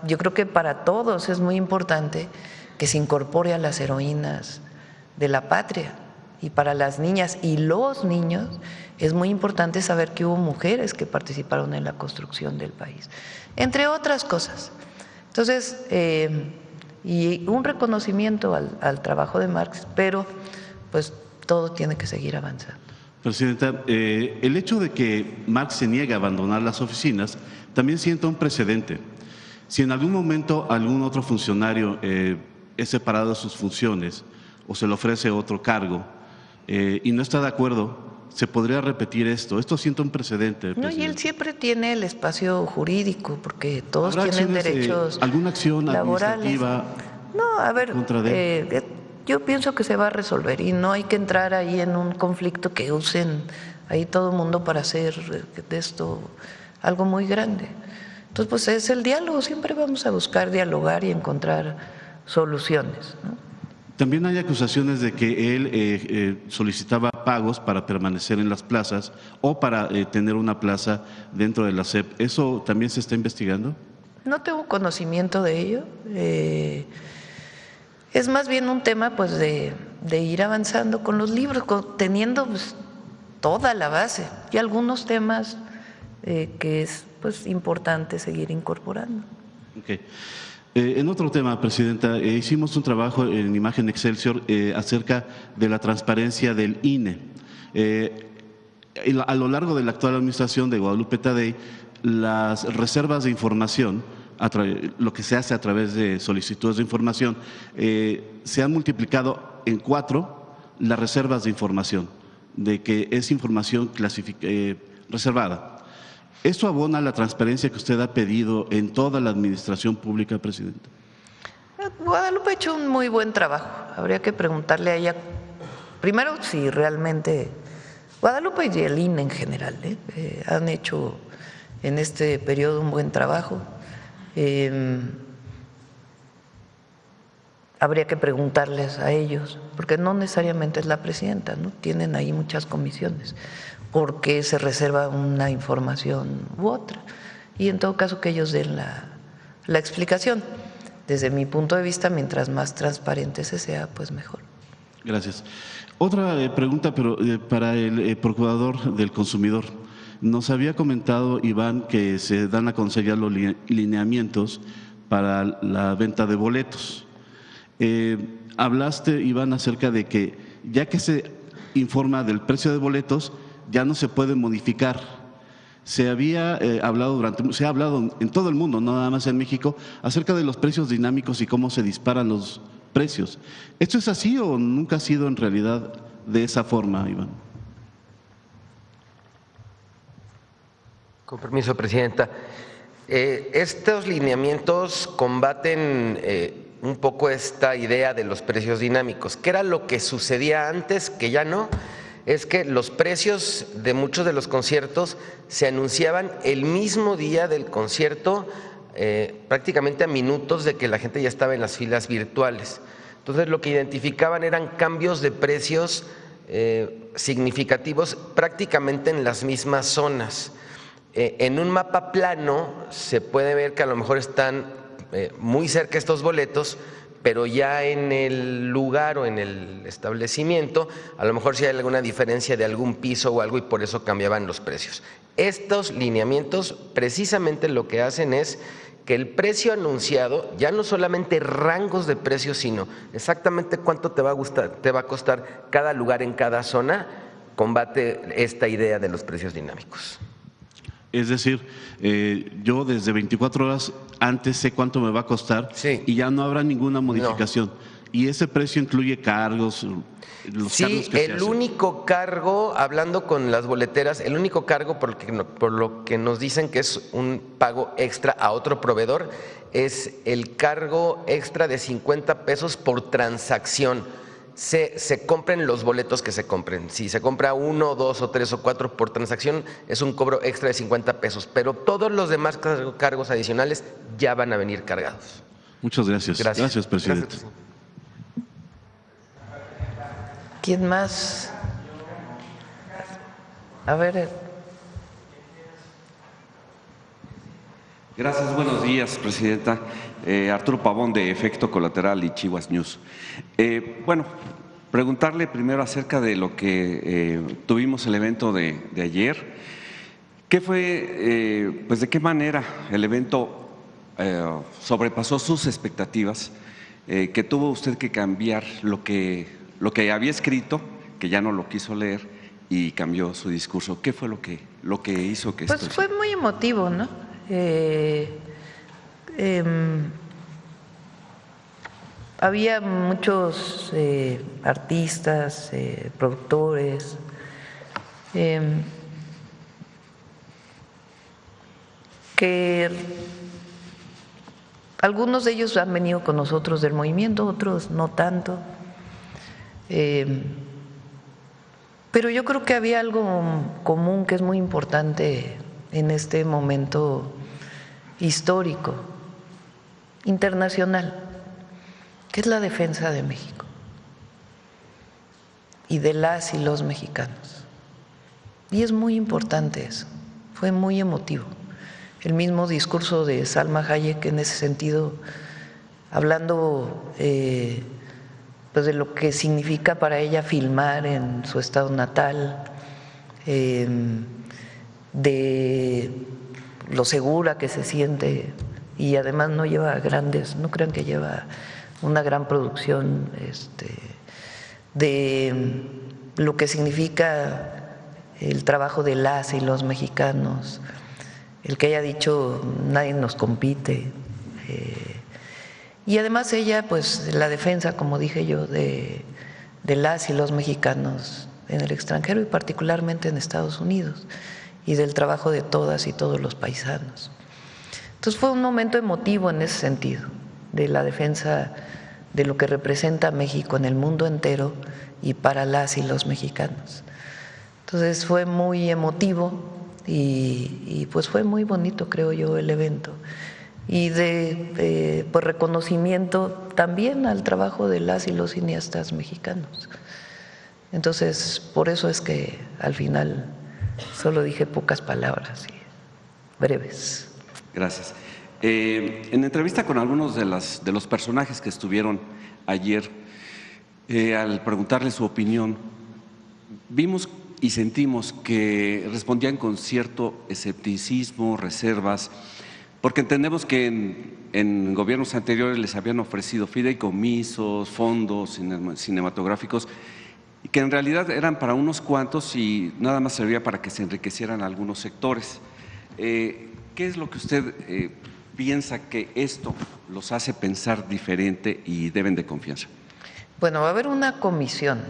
yo creo que para todos es muy importante que se incorpore a las heroínas de la patria, y para las niñas y los niños es muy importante saber que hubo mujeres que participaron en la construcción del país, entre otras cosas. Entonces, y un reconocimiento al trabajo de Marx, pero pues todo tiene que seguir avanzando. Presidenta, el hecho de que Marx se niegue a abandonar las oficinas también sienta un precedente. Si en algún momento algún otro funcionario es separado de sus funciones o se le ofrece otro cargo y no está de acuerdo, se podría repetir esto. Esto sienta un precedente. No, y él siempre tiene el espacio jurídico, porque todos tienen derechos ¿alguna acción laborales. Administrativa? No, a ver, contra de él? Yo pienso que se va a resolver y no hay que entrar ahí en un conflicto que usen ahí todo el mundo para hacer de esto algo muy grande. Entonces, pues es el diálogo, siempre vamos a buscar dialogar y encontrar soluciones, ¿no? También hay acusaciones de que él solicitaba pagos para permanecer en las plazas o para tener una plaza dentro de la SEP. ¿Eso también se está investigando? No tengo conocimiento de ello. Es más bien un tema pues de ir avanzando con los libros, teniendo pues toda la base y algunos temas que es pues importante seguir incorporando. Okay. En otro tema, Presidenta, hicimos un trabajo en Imagen Excelsior acerca de la transparencia del INE. A lo largo de la actual administración de Guadalupe Tadei, las reservas de información, lo que se hace a través de solicitudes de información, se han multiplicado en 4 las reservas de información, de que es información reservada. ¿Esto abona la transparencia que usted ha pedido en toda la administración pública, Presidenta? Guadalupe ha hecho un muy buen trabajo. Habría que preguntarle a ella, primero, si realmente Guadalupe y el INE en general han hecho en este periodo un buen trabajo. Habría que preguntarles a ellos, porque no necesariamente es la presidenta, ¿no? Tienen ahí muchas comisiones. ¿Por qué se reserva una información u otra? Y en todo caso que ellos den la explicación. Desde mi punto de vista, mientras más transparente se sea, pues mejor. Gracias. Otra pregunta, pero para el Procurador del Consumidor. Nos había comentado, Iván, que se dan a conocer los lineamientos para la venta de boletos. Hablaste, Iván, acerca de que ya que se informa del precio de boletos, ya no se puede modificar. Se había se ha hablado en todo el mundo, no nada más en México, acerca de los precios dinámicos y cómo se disparan los precios. ¿Esto es así o nunca ha sido en realidad de esa forma, Iván? Con permiso, Presidenta. Estos lineamientos combaten un poco esta idea de los precios dinámicos. ¿Qué era lo que sucedía antes, que ya no? Es que los precios de muchos de los conciertos se anunciaban el mismo día del concierto, prácticamente a minutos de que la gente ya estaba en las filas virtuales. Entonces, lo que identificaban eran cambios de precios significativos prácticamente en las mismas zonas. En un mapa plano se puede ver que a lo mejor están muy cerca estos boletos, pero ya en el lugar o en el establecimiento, a lo mejor sí hay alguna diferencia de algún piso o algo y por eso cambiaban los precios. Estos lineamientos precisamente lo que hacen es que el precio anunciado, ya no solamente rangos de precios, sino exactamente cuánto te va a costar cada lugar en cada zona, combate esta idea de los precios dinámicos. Es decir, yo desde 24 horas antes sé cuánto me va a costar y ya no habrá ninguna modificación. No. ¿Y ese precio incluye cargos? Los cargos que el único cargo, hablando con las boleteras, el único cargo por lo que nos dicen que es un pago extra a otro proveedor es el cargo extra de 50 pesos por transacción. Se compren los boletos que se compren. Si se compra 1, 2 o 3 o 4 por transacción, es un cobro extra de 50 pesos. Pero todos los demás cargos adicionales ya van a venir cargados. Muchas gracias. Gracias, presidente. Gracias. ¿Quién más? A ver. Gracias, buenos días, presidenta. Arturo Pavón, de Efecto Colateral y Chihuas News. Bueno, preguntarle primero acerca de lo que tuvimos el evento de ayer. ¿Qué fue, pues de qué manera el evento sobrepasó sus expectativas? Que tuvo usted que cambiar lo que había escrito, que ya no lo quiso leer y cambió su discurso. ¿Qué fue lo que hizo que pues esto? Fue muy emotivo, ¿no? Había muchos artistas, productores, que algunos de ellos han venido con nosotros del movimiento, otros no tanto. Pero yo creo que había algo común que es muy importante en este momento histórico, internacional, que es la defensa de México y de las y los mexicanos. Y es muy importante eso, fue muy emotivo. El mismo discurso de Salma Hayek en ese sentido, hablando pues de lo que significa para ella filmar en su estado natal, de lo segura que se siente, y además no lleva no crean que lleva una gran producción, de lo que significa el trabajo de las y los mexicanos, el que haya dicho nadie nos compite. Y además ella, pues la defensa, como dije yo, de las y los mexicanos en el extranjero y particularmente en Estados Unidos, y del trabajo de todas y todos los paisanos. Entonces fue un momento emotivo en ese sentido, de la defensa de lo que representa México en el mundo entero y para las y los mexicanos. Entonces fue muy emotivo y pues fue muy bonito, creo yo, el evento. Y de pues reconocimiento también al trabajo de las y los cineastas mexicanos. Entonces, por eso es que al final solo dije pocas palabras y breves. Gracias. En entrevista con algunos de los personajes que estuvieron ayer, al preguntarles su opinión, vimos y sentimos que respondían con cierto escepticismo, reservas, porque entendemos que en gobiernos anteriores les habían ofrecido fideicomisos, fondos cinematográficos, y que en realidad eran para unos cuantos y nada más servía para que se enriquecieran algunos sectores. ¿Qué es lo que usted piensa que esto los hace pensar diferente y deben de confianza? Bueno, va a haber una comisión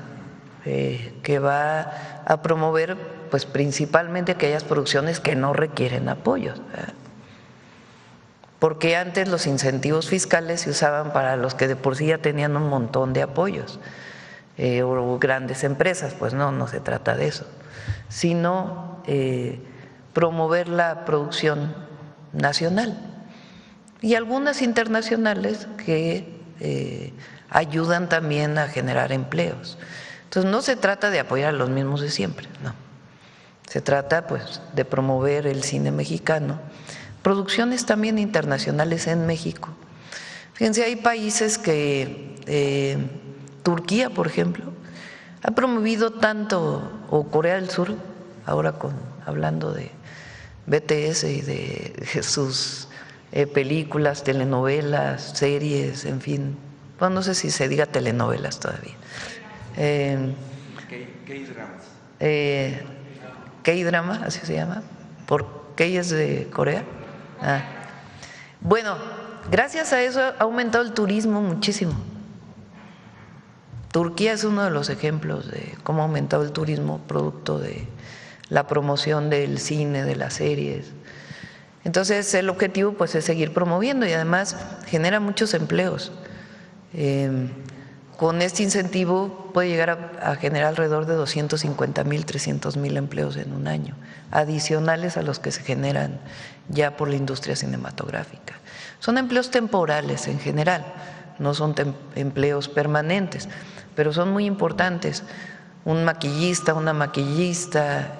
que va a promover pues principalmente aquellas producciones que no requieren apoyos, ¿verdad? Porque antes los incentivos fiscales se usaban para los que de por sí ya tenían un montón de apoyos, o grandes empresas. Pues no se trata de eso, sino promover la producción nacional y algunas internacionales que ayudan también a generar empleos. Entonces no se trata de apoyar a los mismos de siempre, no. Se trata pues de promover el cine mexicano, producciones también internacionales en México, Fíjense, hay países que, Turquía, por ejemplo, ha promovido tanto, o Corea del Sur, ahora hablando de BTS y de sus películas, telenovelas, series, en fin. Bueno, no sé si se diga telenovelas todavía. K-drama, así se llama. ¿Por K es de Corea? Bueno, gracias a eso ha aumentado el turismo muchísimo. Turquía es uno de los ejemplos de cómo ha aumentado el turismo producto de la promoción del cine, de las series. Entonces el objetivo pues es seguir promoviendo y además genera muchos empleos. Con este incentivo puede llegar a generar alrededor de 250,000, 300,000 empleos en un año, adicionales a los que se generan ya por la industria cinematográfica. Son empleos temporales en general, no son empleos permanentes, pero son muy importantes. Un maquillista, una maquillista,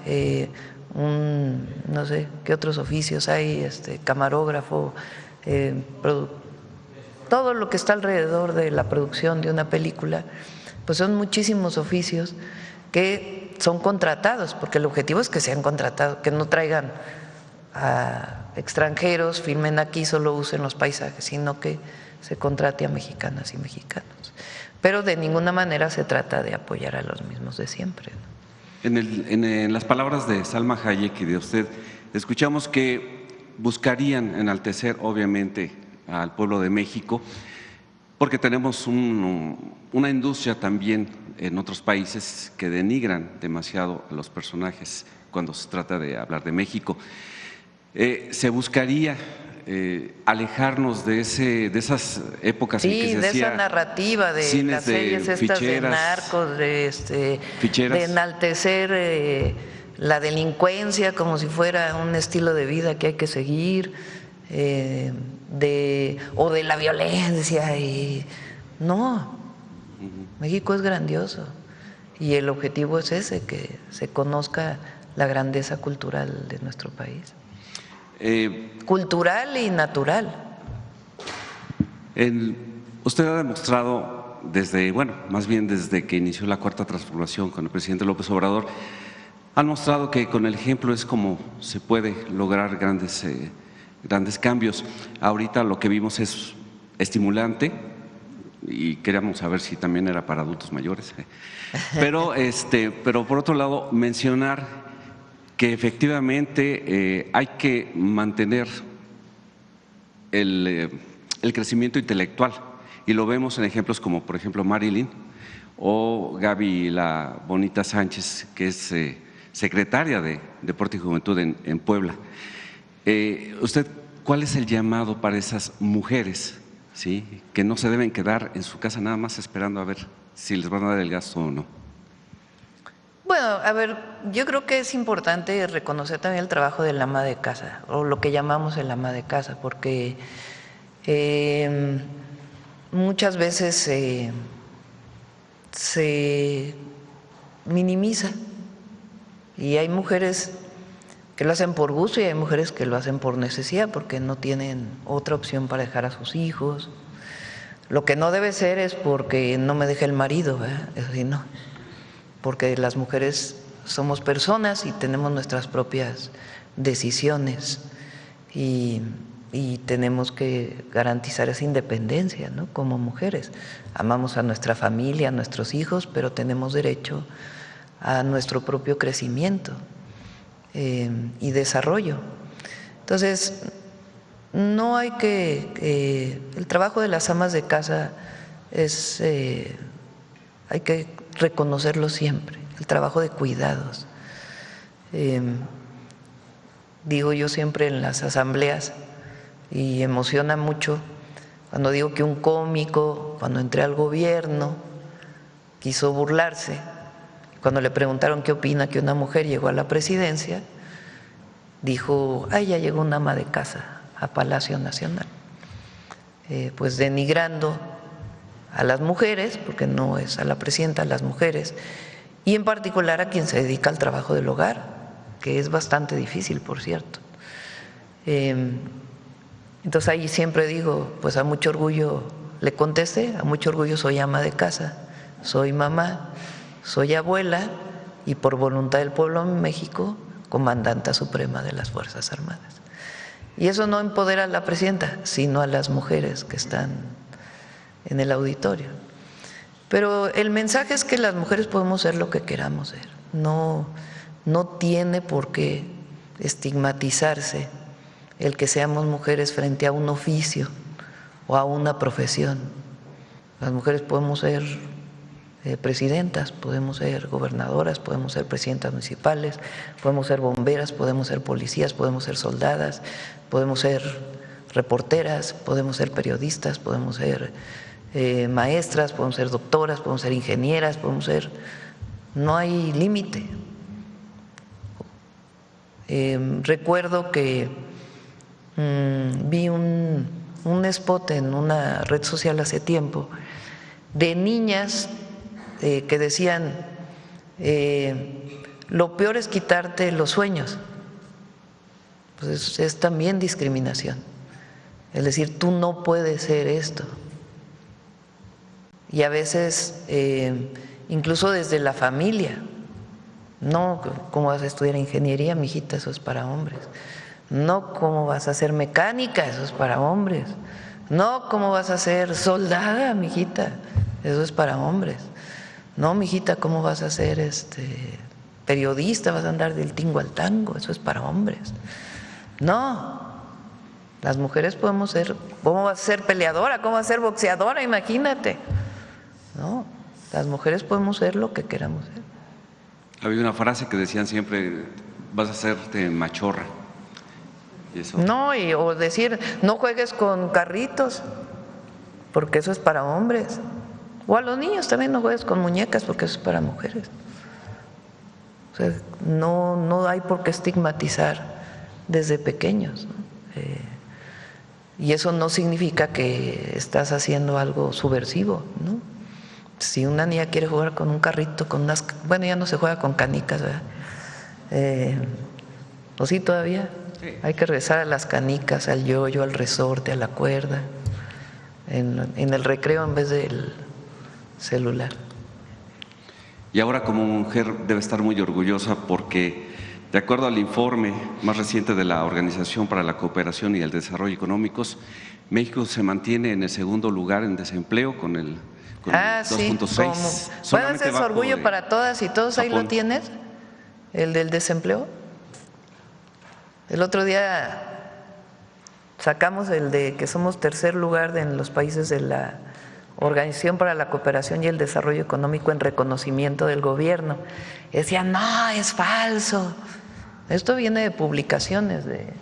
no sé qué otros oficios hay, camarógrafo, todo lo que está alrededor de la producción de una película, pues son muchísimos oficios que son contratados, porque el objetivo es que sean contratados, que no traigan a extranjeros, filmen aquí, solo usen los paisajes, sino que se contrate a mexicanas y mexicanos. Pero de ninguna manera se trata de apoyar a los mismos de siempre, ¿no? En las palabras de Salma Hayek y de usted, escuchamos que buscarían enaltecer, obviamente, al pueblo de México, porque tenemos una industria también en otros países que denigran demasiado a los personajes cuando se trata de hablar de México. Se buscaría alejarnos de esas épocas en que se de hacía esa narrativa de las series estas de narcos, de enaltecer la delincuencia como si fuera un estilo de vida que hay que seguir, o de la violencia. Y no, México es grandioso y el objetivo es ese, que se conozca la grandeza cultural de nuestro país. Cultural y natural. Usted ha demostrado más bien desde que inició la Cuarta Transformación con el presidente López Obrador, han mostrado que con el ejemplo es como se puede lograr grandes cambios. Ahorita lo que vimos es estimulante y queríamos saber si también era para adultos mayores. Pero por otro lado, mencionar que efectivamente hay que mantener el crecimiento intelectual, y lo vemos en ejemplos como por ejemplo Marilyn o Gaby la Bonita Sánchez, que es secretaria de Deporte y Juventud en Puebla. ¿Usted cuál es el llamado para esas mujeres, ¿sí?, que no se deben quedar en su casa nada más esperando a ver si les van a dar el gasto o no? Bueno, a ver, yo creo que es importante reconocer también el trabajo del ama de casa, o lo que llamamos el ama de casa, porque muchas veces se minimiza, y hay mujeres que lo hacen por gusto y hay mujeres que lo hacen por necesidad, porque no tienen otra opción para dejar a sus hijos. Lo que no debe ser es porque no me deja el marido, ¿verdad? Eso sí, no. Porque las mujeres somos personas y tenemos nuestras propias decisiones y tenemos que garantizar esa independencia, ¿no? Como mujeres. Amamos a nuestra familia, a nuestros hijos, pero tenemos derecho a nuestro propio crecimiento y desarrollo. Entonces, no hay el trabajo de las amas de casa hay que reconocerlo siempre, el trabajo de cuidados. Digo yo siempre en las asambleas, y emociona mucho cuando digo que un cómico, cuando entré al gobierno, quiso burlarse. Cuando le preguntaron qué opina que una mujer llegó a la presidencia, dijo: ay, ya llegó una ama de casa a Palacio Nacional, pues denigrando a las mujeres, porque no es a la presidenta, a las mujeres, y en particular a quien se dedica al trabajo del hogar, que es bastante difícil, por cierto. Entonces ahí siempre digo, pues a mucho orgullo le contesté, a mucho orgullo soy ama de casa, soy mamá, soy abuela y por voluntad del pueblo de México, comandanta suprema de las Fuerzas Armadas. Y eso no empodera a la presidenta, sino a las mujeres que están en el auditorio. Pero el mensaje es que las mujeres podemos ser lo que queramos ser, no tiene por qué estigmatizarse el que seamos mujeres frente a un oficio o a una profesión. Las mujeres podemos ser presidentas, podemos ser gobernadoras, podemos ser presidentas municipales, podemos ser bomberas, podemos ser policías, podemos ser soldadas, podemos ser reporteras, podemos ser periodistas, podemos ser maestras, podemos ser doctoras, podemos ser ingenieras, podemos ser… No hay límite. Recuerdo que vi un spot en una red social hace tiempo de niñas que decían, lo peor es quitarte los sueños. Pues es también discriminación. Es decir, tú no puedes ser esto. Y a veces, incluso desde la familia, no, ¿cómo vas a estudiar ingeniería, mijita? Eso es para hombres. No, ¿cómo vas a ser mecánica? Eso es para hombres. No, ¿cómo vas a ser soldada, mijita? Eso es para hombres. No, mijita, ¿cómo vas a ser periodista? Vas a andar del tingo al tango, eso es para hombres. No, las mujeres podemos ser… ¿Cómo vas a ser peleadora? ¿Cómo vas a ser boxeadora? Imagínate. No, las mujeres podemos ser lo que queramos ser. Había una frase que decían siempre, vas a hacerte machorra. Y eso. No, o decir, no juegues con carritos, porque eso es para hombres. O a los niños también, no juegues con muñecas, porque eso es para mujeres. O sea, no hay por qué estigmatizar desde pequeños, ¿no? Y eso no significa que estás haciendo algo subversivo, ¿no? Si una niña quiere jugar con un carrito, con unas… Bueno, ya no se juega con canicas, ¿verdad? ¿O sí todavía? Sí. Hay que regresar a las canicas, al yoyo, al resorte, a la cuerda, en el recreo en vez del celular. Y ahora como mujer debe estar muy orgullosa porque, de acuerdo al informe más reciente de la Organización para la Cooperación y el Desarrollo Económicos, México se mantiene en el segundo lugar en desempleo con el 2.6. Bueno, ese es orgullo para todas y todos. Ahí lo tienes, el del desempleo. El otro día sacamos el de que somos tercer lugar en los países de la Organización para la Cooperación y el Desarrollo Económico en reconocimiento del gobierno. Decían, no, es falso. Esto viene de publicaciones de…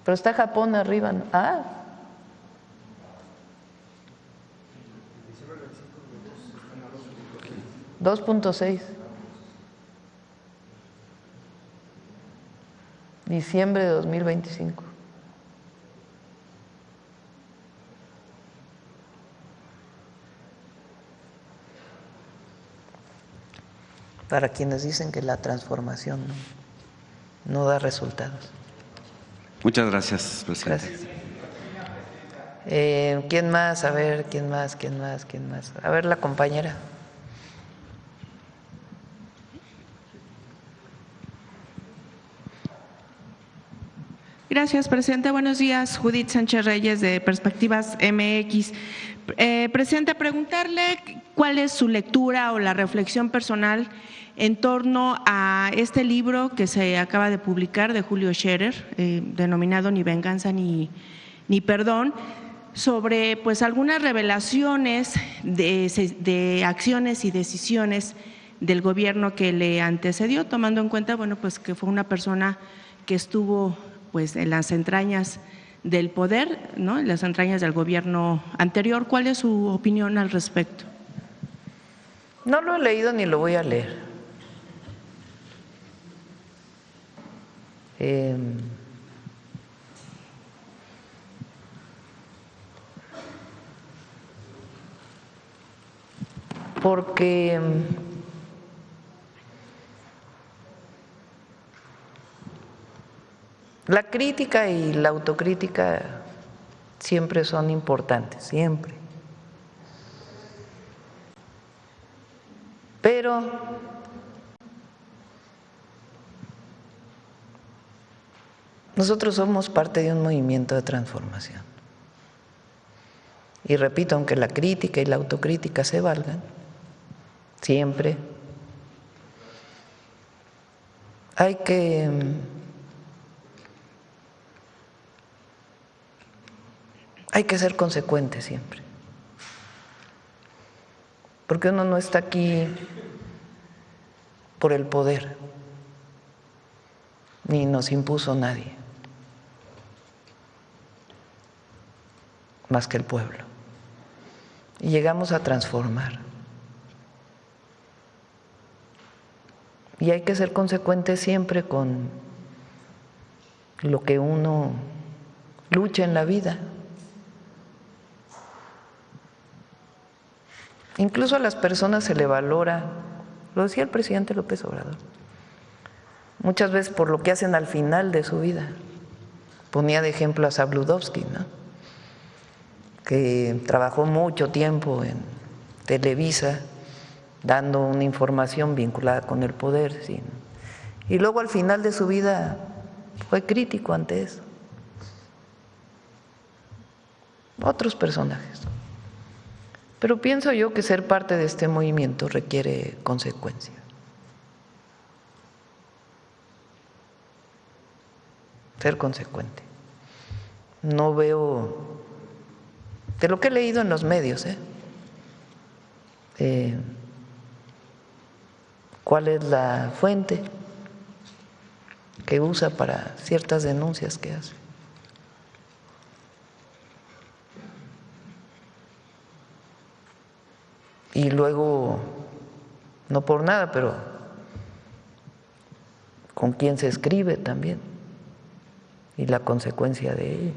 Pero está Japón arriba, ¿no? 2.6. Diciembre de 2025. Para quienes dicen que la transformación no da resultados. Muchas gracias, presidente. Gracias. ¿Quién más? A ver, ¿quién más? A ver, la compañera. Gracias, presidente. Buenos días. Judith Sánchez Reyes, de Perspectivas MX. Presidente, preguntarle cuál es su lectura o la reflexión personal en torno a este libro que se acaba de publicar de Julio Scherer, denominado Ni venganza ni perdón, sobre pues algunas revelaciones de acciones y decisiones del gobierno que le antecedió, tomando en cuenta, bueno, pues que fue una persona que estuvo pues en las entrañas del poder, ¿no?, en las entrañas del gobierno anterior. ¿Cuál es su opinión al respecto? No lo he leído ni lo voy a leer. Porque La crítica y la autocrítica siempre son importantes, siempre. Pero nosotros somos parte de un movimiento de transformación. Y repito, aunque la crítica y la autocrítica se valgan, siempre hay que ser consecuente siempre. Porque uno no está aquí por el poder, ni nos impuso nadie, más que el pueblo. Y llegamos a transformar. Y hay que ser consecuente siempre con lo que uno lucha en la vida. Incluso a las personas se le valora, lo decía el presidente López Obrador, muchas veces por lo que hacen al final de su vida. Ponía de ejemplo a Sabludovsky, ¿no?, que trabajó mucho tiempo en Televisa dando una información vinculada con el poder, ¿sí?, y luego al final de su vida fue crítico ante eso. Otros personajes. Pero pienso yo que ser parte de este movimiento requiere consecuencia. Ser consecuente. No veo, de lo que he leído en los medios, cuál es la fuente que usa para ciertas denuncias que hace. Y luego, no por nada, pero con quién se escribe también y la consecuencia de ello,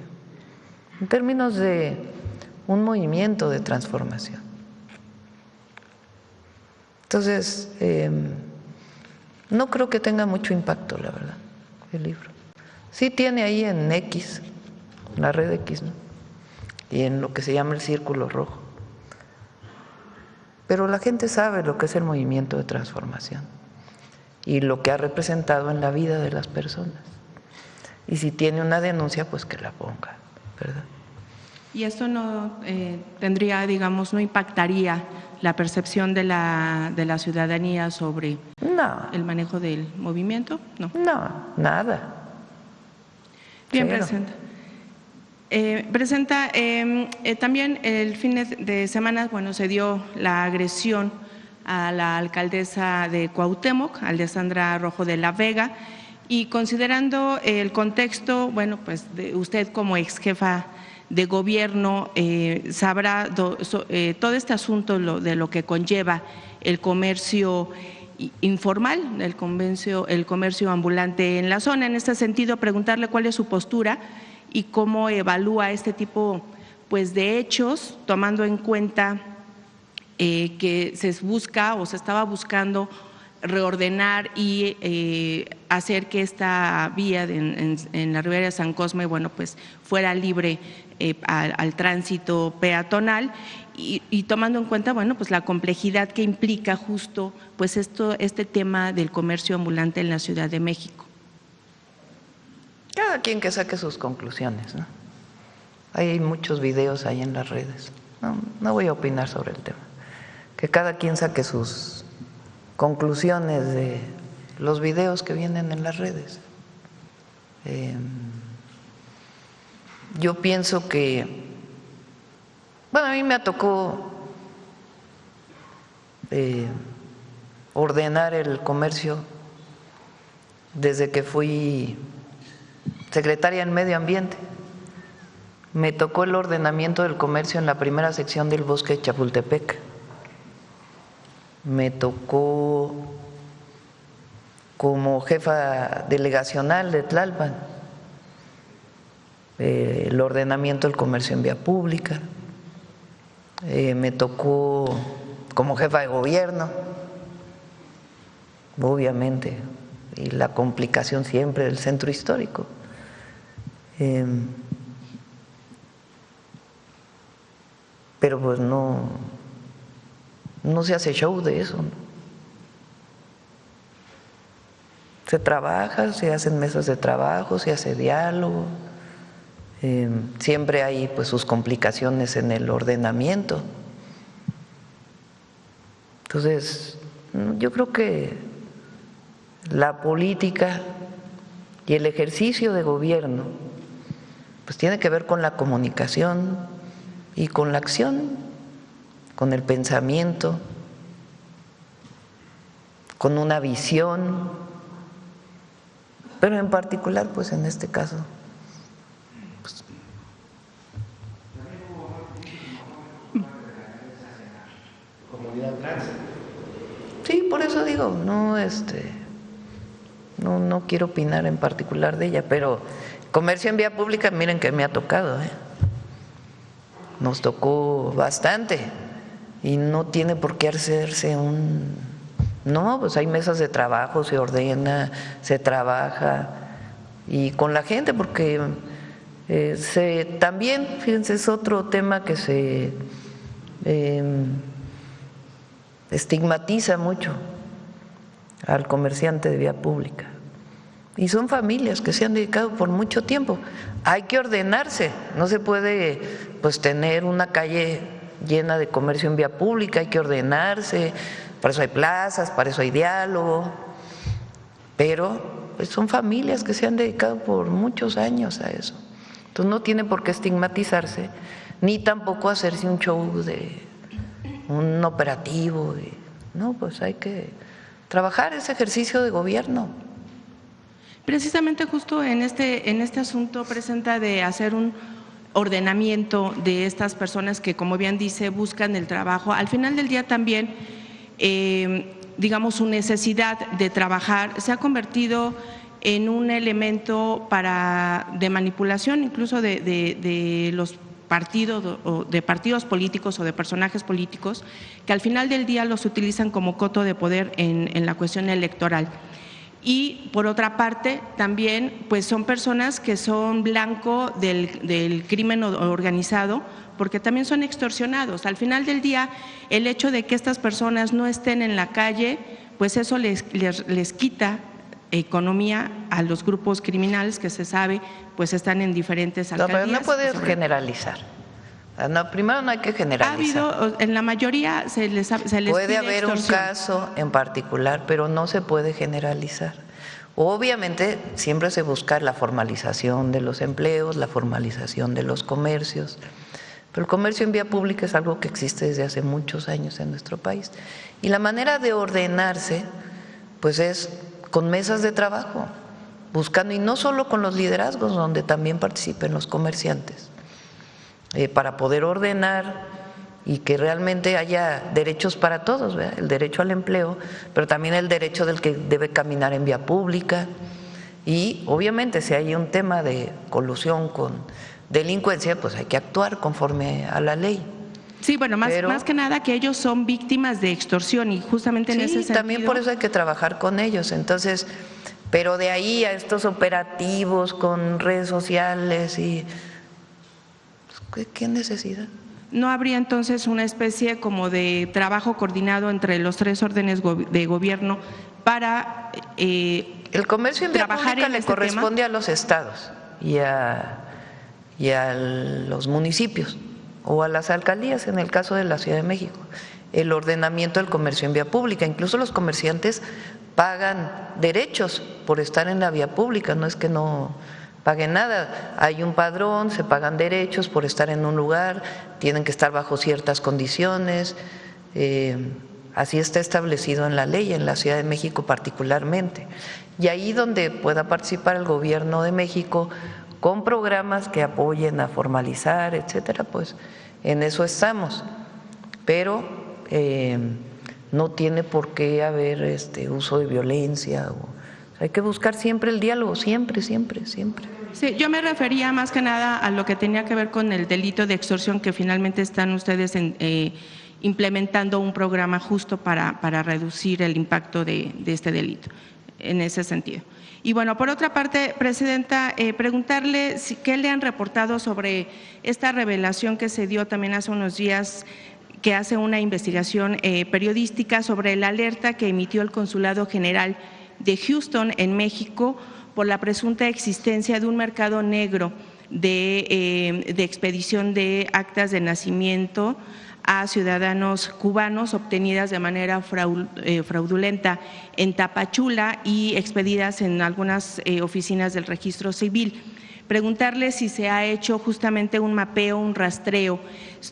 en términos de un movimiento de transformación. Entonces, no creo que tenga mucho impacto, la verdad, el libro. Sí tiene ahí en X, la red X, ¿no?, y en lo que se llama el Círculo Rojo. Pero la gente sabe lo que es el movimiento de transformación y lo que ha representado en la vida de las personas. Y si tiene una denuncia, pues que la ponga, ¿verdad? ¿Y esto no tendría, digamos, no impactaría la percepción de la ciudadanía sobre el manejo del movimiento? No, nada. Bien, Presidenta. Presidenta, también el fin de semana, se dio la agresión a la alcaldesa de Cuauhtémoc, Alessandra Rojo de la Vega, y considerando el contexto, usted como ex jefa de gobierno sabrá todo este asunto de lo que conlleva el comercio informal, el comercio ambulante en la zona. En este sentido, preguntarle cuál es su postura y cómo evalúa este tipo de hechos, tomando en cuenta que se busca o se estaba buscando reordenar y hacer que esta vía en la Ribera de San Cosme fuera libre al tránsito peatonal y tomando en cuenta la complejidad que implica justo este tema del comercio ambulante en la Ciudad de México. Cada quien que saque sus conclusiones, ¿no? Hay muchos videos ahí en las redes. No voy a opinar sobre el tema. Que cada quien saque sus conclusiones de los videos que vienen en las redes. Yo pienso que, a mí me tocó ordenar el comercio desde que fui secretaria en Medio Ambiente. Me tocó el ordenamiento del comercio en la primera sección del bosque de Chapultepec. Me tocó como jefa delegacional de Tlalpan el ordenamiento del comercio en vía pública. Me tocó como jefa de gobierno, obviamente, y la complicación siempre del centro histórico. Pero pues no se hace show de eso, ¿no? Se trabaja, se hacen mesas de trabajo, se hace diálogo, siempre hay pues sus complicaciones en el ordenamiento. Entonces, yo creo que la política y el ejercicio de gobierno pues tiene que ver con la comunicación y con la acción, con el pensamiento, con una visión, pero en particular pues en este caso pues, comunidad trans. Sí, por eso digo, no quiero opinar en particular de ella, pero comercio en vía pública, miren que me ha tocado, nos tocó bastante y no tiene por qué hacerse no, pues hay mesas de trabajo, se ordena, se trabaja y con la gente, porque también, fíjense, es otro tema que se estigmatiza mucho al comerciante de vía pública. Y son familias que se han dedicado por mucho tiempo. Hay que ordenarse, no se puede pues tener una calle llena de comercio en vía pública, hay que ordenarse, para eso hay plazas, para eso hay diálogo, pero pues son familias que se han dedicado por muchos años a eso. Entonces no tiene por qué estigmatizarse, ni tampoco hacerse un show de un operativo, no, pues hay que trabajar ese ejercicio de gobierno. Precisamente justo en este asunto presenta de hacer un ordenamiento de estas personas que, como bien dice, buscan el trabajo. Al final del día también, digamos, su necesidad de trabajar se ha convertido en un elemento de manipulación, incluso de los partidos o de partidos políticos o de personajes políticos, que al final del día los utilizan como coto de poder en la cuestión electoral. Y por otra parte también pues son personas que son blanco del crimen organizado, porque también son extorsionados. Al final del día, el hecho de que estas personas no estén en la calle, pues eso les quita economía a los grupos criminales que se sabe pues están en diferentes alcaldías. No, pero no puedes generalizar. No, primero no hay que generalizar. Ha habido, en la mayoría se les puede haber un caso en particular, pero no se puede generalizar. Obviamente siempre se busca la formalización de los empleos, la formalización de los comercios, pero el comercio en vía pública es algo que existe desde hace muchos años en nuestro país. Y la manera de ordenarse pues es con mesas de trabajo, buscando, y no solo con los liderazgos, donde también participen los comerciantes, para poder ordenar y que realmente haya derechos para todos, ¿verdad? El derecho al empleo, pero también el derecho del que debe caminar en vía pública. Y obviamente si hay un tema de colusión con delincuencia, pues hay que actuar conforme a la ley. Sí, bueno, más que nada que ellos son víctimas de extorsión y justamente en ese sentido. Sí, también por eso hay que trabajar con ellos. Entonces, pero de ahí a estos operativos con redes sociales y ¿qué necesidad? ¿No habría entonces una especie como de trabajo coordinado entre los tres órdenes de gobierno para el comercio en vía pública le corresponde a los estados y a los municipios o a las alcaldías, en el caso de la Ciudad de México, el ordenamiento del comercio en vía pública? Incluso los comerciantes pagan derechos por estar en la vía pública, no es que no paguen nada, hay un padrón, se pagan derechos por estar en un lugar, tienen que estar bajo ciertas condiciones, así está establecido en la ley, en la Ciudad de México particularmente. Y ahí donde pueda participar el gobierno de México con programas que apoyen a formalizar, etcétera, pues en eso estamos, pero no tiene por qué haber uso de violencia. Hay que buscar siempre el diálogo, siempre. Sí, yo me refería más que nada a lo que tenía que ver con el delito de extorsión, que finalmente están ustedes implementando un programa justo para reducir el impacto de este delito. en ese sentido. Y bueno, por otra parte, Presidenta, preguntarle qué le han reportado sobre esta revelación que se dio también hace unos días, que hace una investigación periodística sobre la alerta que emitió el Consulado General de Houston en México por la presunta existencia de un mercado negro de expedición de actas de nacimiento a ciudadanos cubanos obtenidas de manera fraudulenta en Tapachula y expedidas en algunas oficinas del registro civil. Preguntarle si se ha hecho justamente un mapeo, un rastreo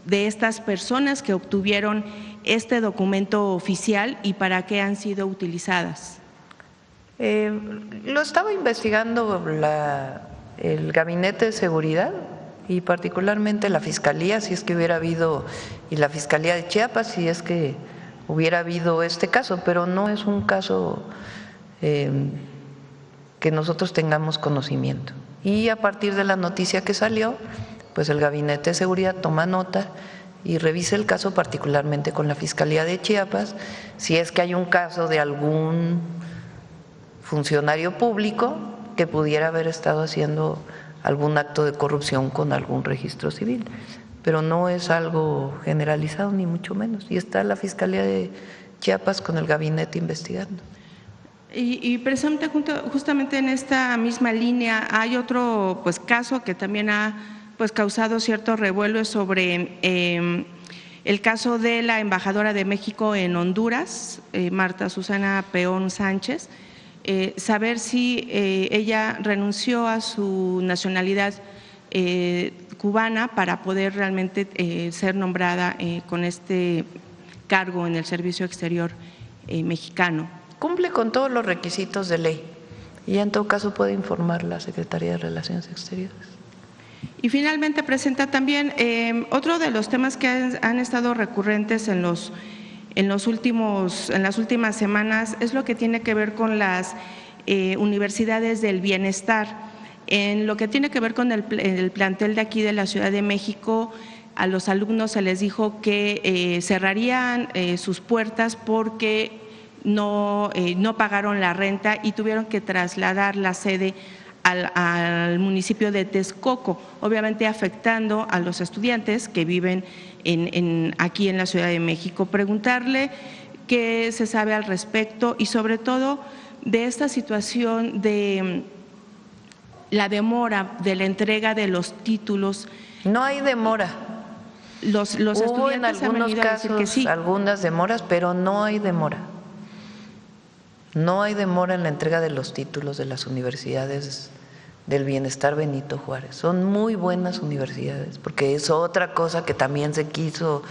de estas personas que obtuvieron este documento oficial y para qué han sido utilizadas. Lo estaba investigando el Gabinete de Seguridad y particularmente la Fiscalía, si es que hubiera habido, y la Fiscalía de Chiapas, si es que hubiera habido este caso, pero no es un caso que nosotros tengamos conocimiento. Y a partir de la noticia que salió, pues el Gabinete de Seguridad toma nota y revisa el caso particularmente con la Fiscalía de Chiapas, si es que hay un caso de algún funcionario público que pudiera haber estado haciendo algún acto de corrupción con algún registro civil, pero no es algo generalizado ni mucho menos. Y está la Fiscalía de Chiapas con el gabinete investigando. Y precisamente justamente en esta misma línea hay otro pues caso que también ha pues causado cierto revuelo sobre el caso de la embajadora de México en Honduras, Marta Susana Peón Sánchez. Saber si ella renunció a su nacionalidad cubana para poder realmente ser nombrada con este cargo en el Servicio Exterior mexicano. Cumple con todos los requisitos de ley y en todo caso puede informar la Secretaría de Relaciones Exteriores. Y finalmente presenta también otro de los temas que han estado recurrentes en las últimas semanas es lo que tiene que ver con las universidades del bienestar. En lo que tiene que ver con el plantel de aquí de la Ciudad de México, a los alumnos se les dijo que cerrarían sus puertas porque no pagaron la renta y tuvieron que trasladar la sede al municipio de Texcoco, obviamente afectando a los estudiantes que viven aquí en la Ciudad de México. Preguntarle qué se sabe al respecto y sobre todo de esta situación de la demora de la entrega de los títulos. No hay demora. Los Hubo estudiantes en algunos casos que sí. algunas demoras, pero no hay demora. No hay demora en la entrega de los títulos de las universidades del Bienestar Benito Juárez. Son muy buenas universidades, porque es otra cosa que también se quiso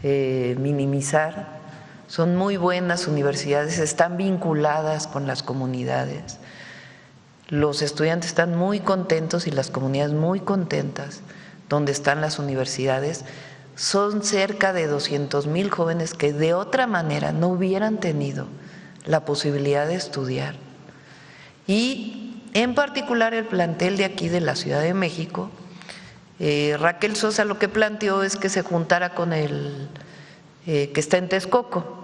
minimizar. Son muy buenas universidades, están vinculadas con las comunidades. Los estudiantes están muy contentos y las comunidades muy contentas donde están las universidades. Son cerca de 200,000 jóvenes que de otra manera no hubieran tenido la posibilidad de estudiar. Y en particular el plantel de aquí de la Ciudad de México, Raquel Sosa lo que planteó es que se juntara con el que está en Texcoco,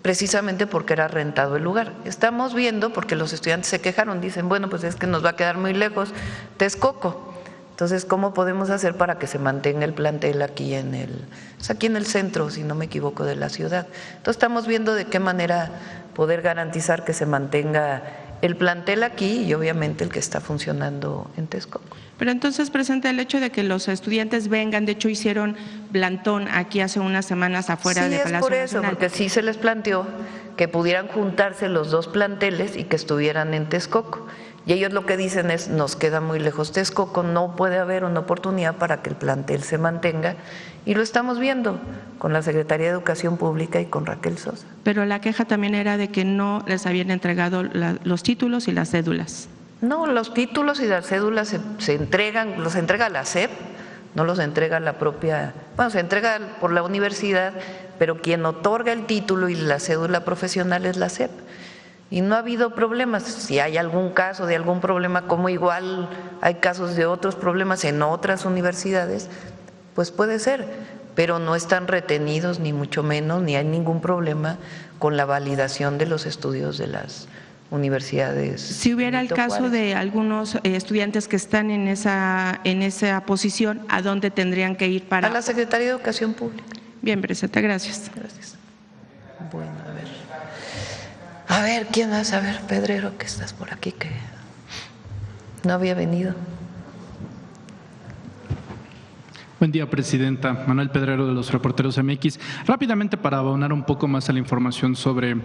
precisamente porque era rentado el lugar. Estamos viendo, porque los estudiantes se quejaron, dicen, bueno, pues es que nos va a quedar muy lejos Texcoco. Entonces, ¿cómo podemos hacer para que se mantenga el plantel aquí en el centro, si no me equivoco, de la ciudad? Entonces, estamos viendo de qué manera poder garantizar que se mantenga el plantel aquí y obviamente el que está funcionando en Texcoco. Pero entonces presenta el hecho de que los estudiantes vengan, de hecho hicieron plantón aquí hace unas semanas afuera de Palacio Nacional. Sí, es por eso, porque sí se les planteó que pudieran juntarse los dos planteles y que estuvieran en Texcoco. Y ellos lo que dicen es, nos queda muy lejos Texcoco, no puede haber una oportunidad para que el plantel se mantenga, y lo estamos viendo con la Secretaría de Educación Pública y con Raquel Sosa. Pero la queja también era de que no les habían entregado los títulos y las cédulas. No, los títulos y las cédulas se entregan, los entrega la SEP, no los entrega la propia, bueno, se entrega por la universidad, pero quien otorga el título y la cédula profesional es la SEP. Y no ha habido problemas. Si hay algún caso de algún problema, como igual hay casos de otros problemas en otras universidades, pues puede ser, pero no están retenidos ni mucho menos, ni hay ningún problema con la validación de los estudios de las universidades. Si hubiera el Benito caso Juárez. de algunos estudiantes que están en esa posición, ¿a dónde tendrían que ir para? A la Secretaría de Educación Pública. Bien, presidenta, gracias. Gracias. Bueno, a ver. A ver, ¿quién más? A ver, Pedrero, que estás por aquí, que no había venido. Buen día, presidenta. Manuel Pedrero, de los Reporteros MX. Rápidamente, para abonar un poco más a la información sobre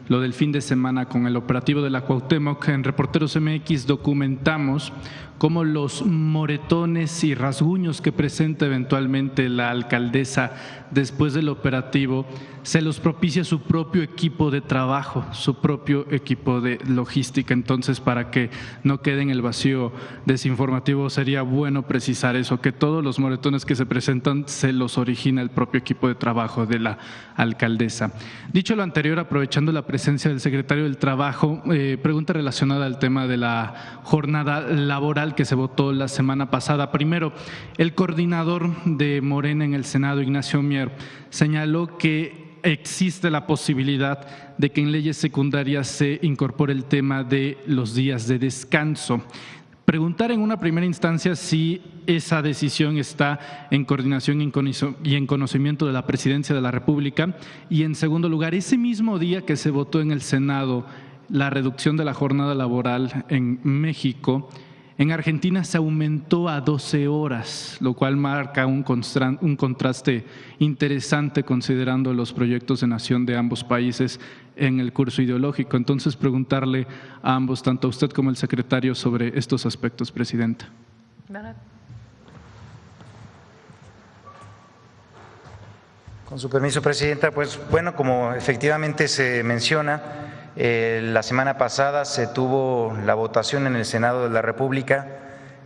lo del fin de semana con el operativo de la Cuauhtémoc, en Reporteros MX documentamos cómo los moretones y rasguños que presenta eventualmente la alcaldesa después del operativo se los propicia su propio equipo de trabajo, su propio equipo de logística. Entonces, para que no quede en el vacío desinformativo, sería bueno precisar eso, que todos los moretones que se presentan se los origina el propio equipo de trabajo de la alcaldesa. Dicho lo anterior, aprovechando la presencia del secretario del Trabajo, pregunta relacionada al tema de la jornada laboral que se votó la semana pasada. Primero, el coordinador de Morena en el Senado, Ignacio Mier, señaló que existe la posibilidad de que en leyes secundarias se incorpore el tema de los días de descanso. Preguntar en una primera instancia si esa decisión está en coordinación y en conocimiento de la Presidencia de la República, y en segundo lugar, ese mismo día que se votó en el Senado la reducción de la jornada laboral en México, en Argentina se aumentó a 12 horas, lo cual marca un contraste interesante considerando los proyectos de nación de ambos países en el curso ideológico. Entonces, preguntarle a ambos, tanto a usted como al secretario, sobre estos aspectos, presidenta. Con su permiso, presidenta, pues bueno, como efectivamente se menciona, la semana pasada se tuvo la votación en el Senado de la República,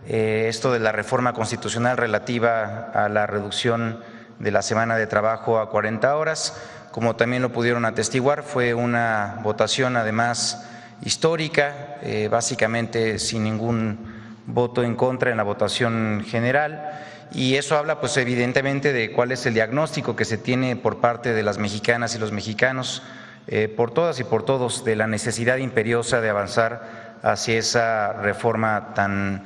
esto de la reforma constitucional relativa a la reducción de la semana de trabajo a 40 horas. Como también lo pudieron atestiguar, fue una votación además histórica, básicamente sin ningún voto en contra en la votación general. Y eso habla pues evidentemente de cuál es el diagnóstico que se tiene por parte de las mexicanas y los mexicanos, por todas y por todos, de la necesidad imperiosa de avanzar hacia esa reforma tan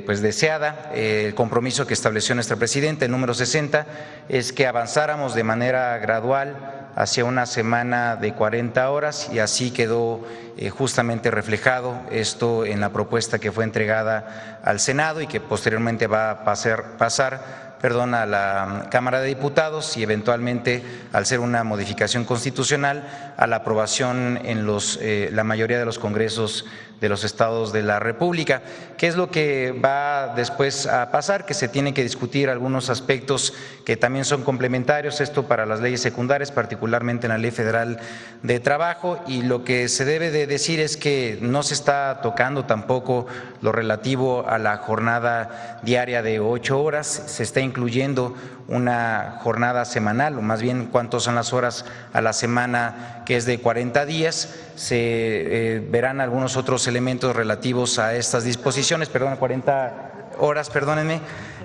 pues deseada. El compromiso que estableció nuestra presidenta, el número 60, es que avanzáramos de manera gradual hacia una semana de 40 horas y así quedó justamente reflejado esto en la propuesta que fue entregada al Senado y que posteriormente va a pasar a la Cámara de Diputados y eventualmente, al ser una modificación constitucional, a la aprobación en la mayoría de los congresos de los estados de la República. ¿Qué es lo que va después a pasar? Que se tienen que discutir algunos aspectos que también son complementarios, esto para las leyes secundarias, particularmente en la Ley Federal de Trabajo, y lo que se debe de decir es que no se está tocando tampoco lo relativo a la jornada diaria de 8 horas, se está incluyendo una jornada semanal, o más bien cuántas son las horas a la semana, que es de 40 días. Se verán algunos otros elementos relativos a estas disposiciones, 40 horas, perdónenme,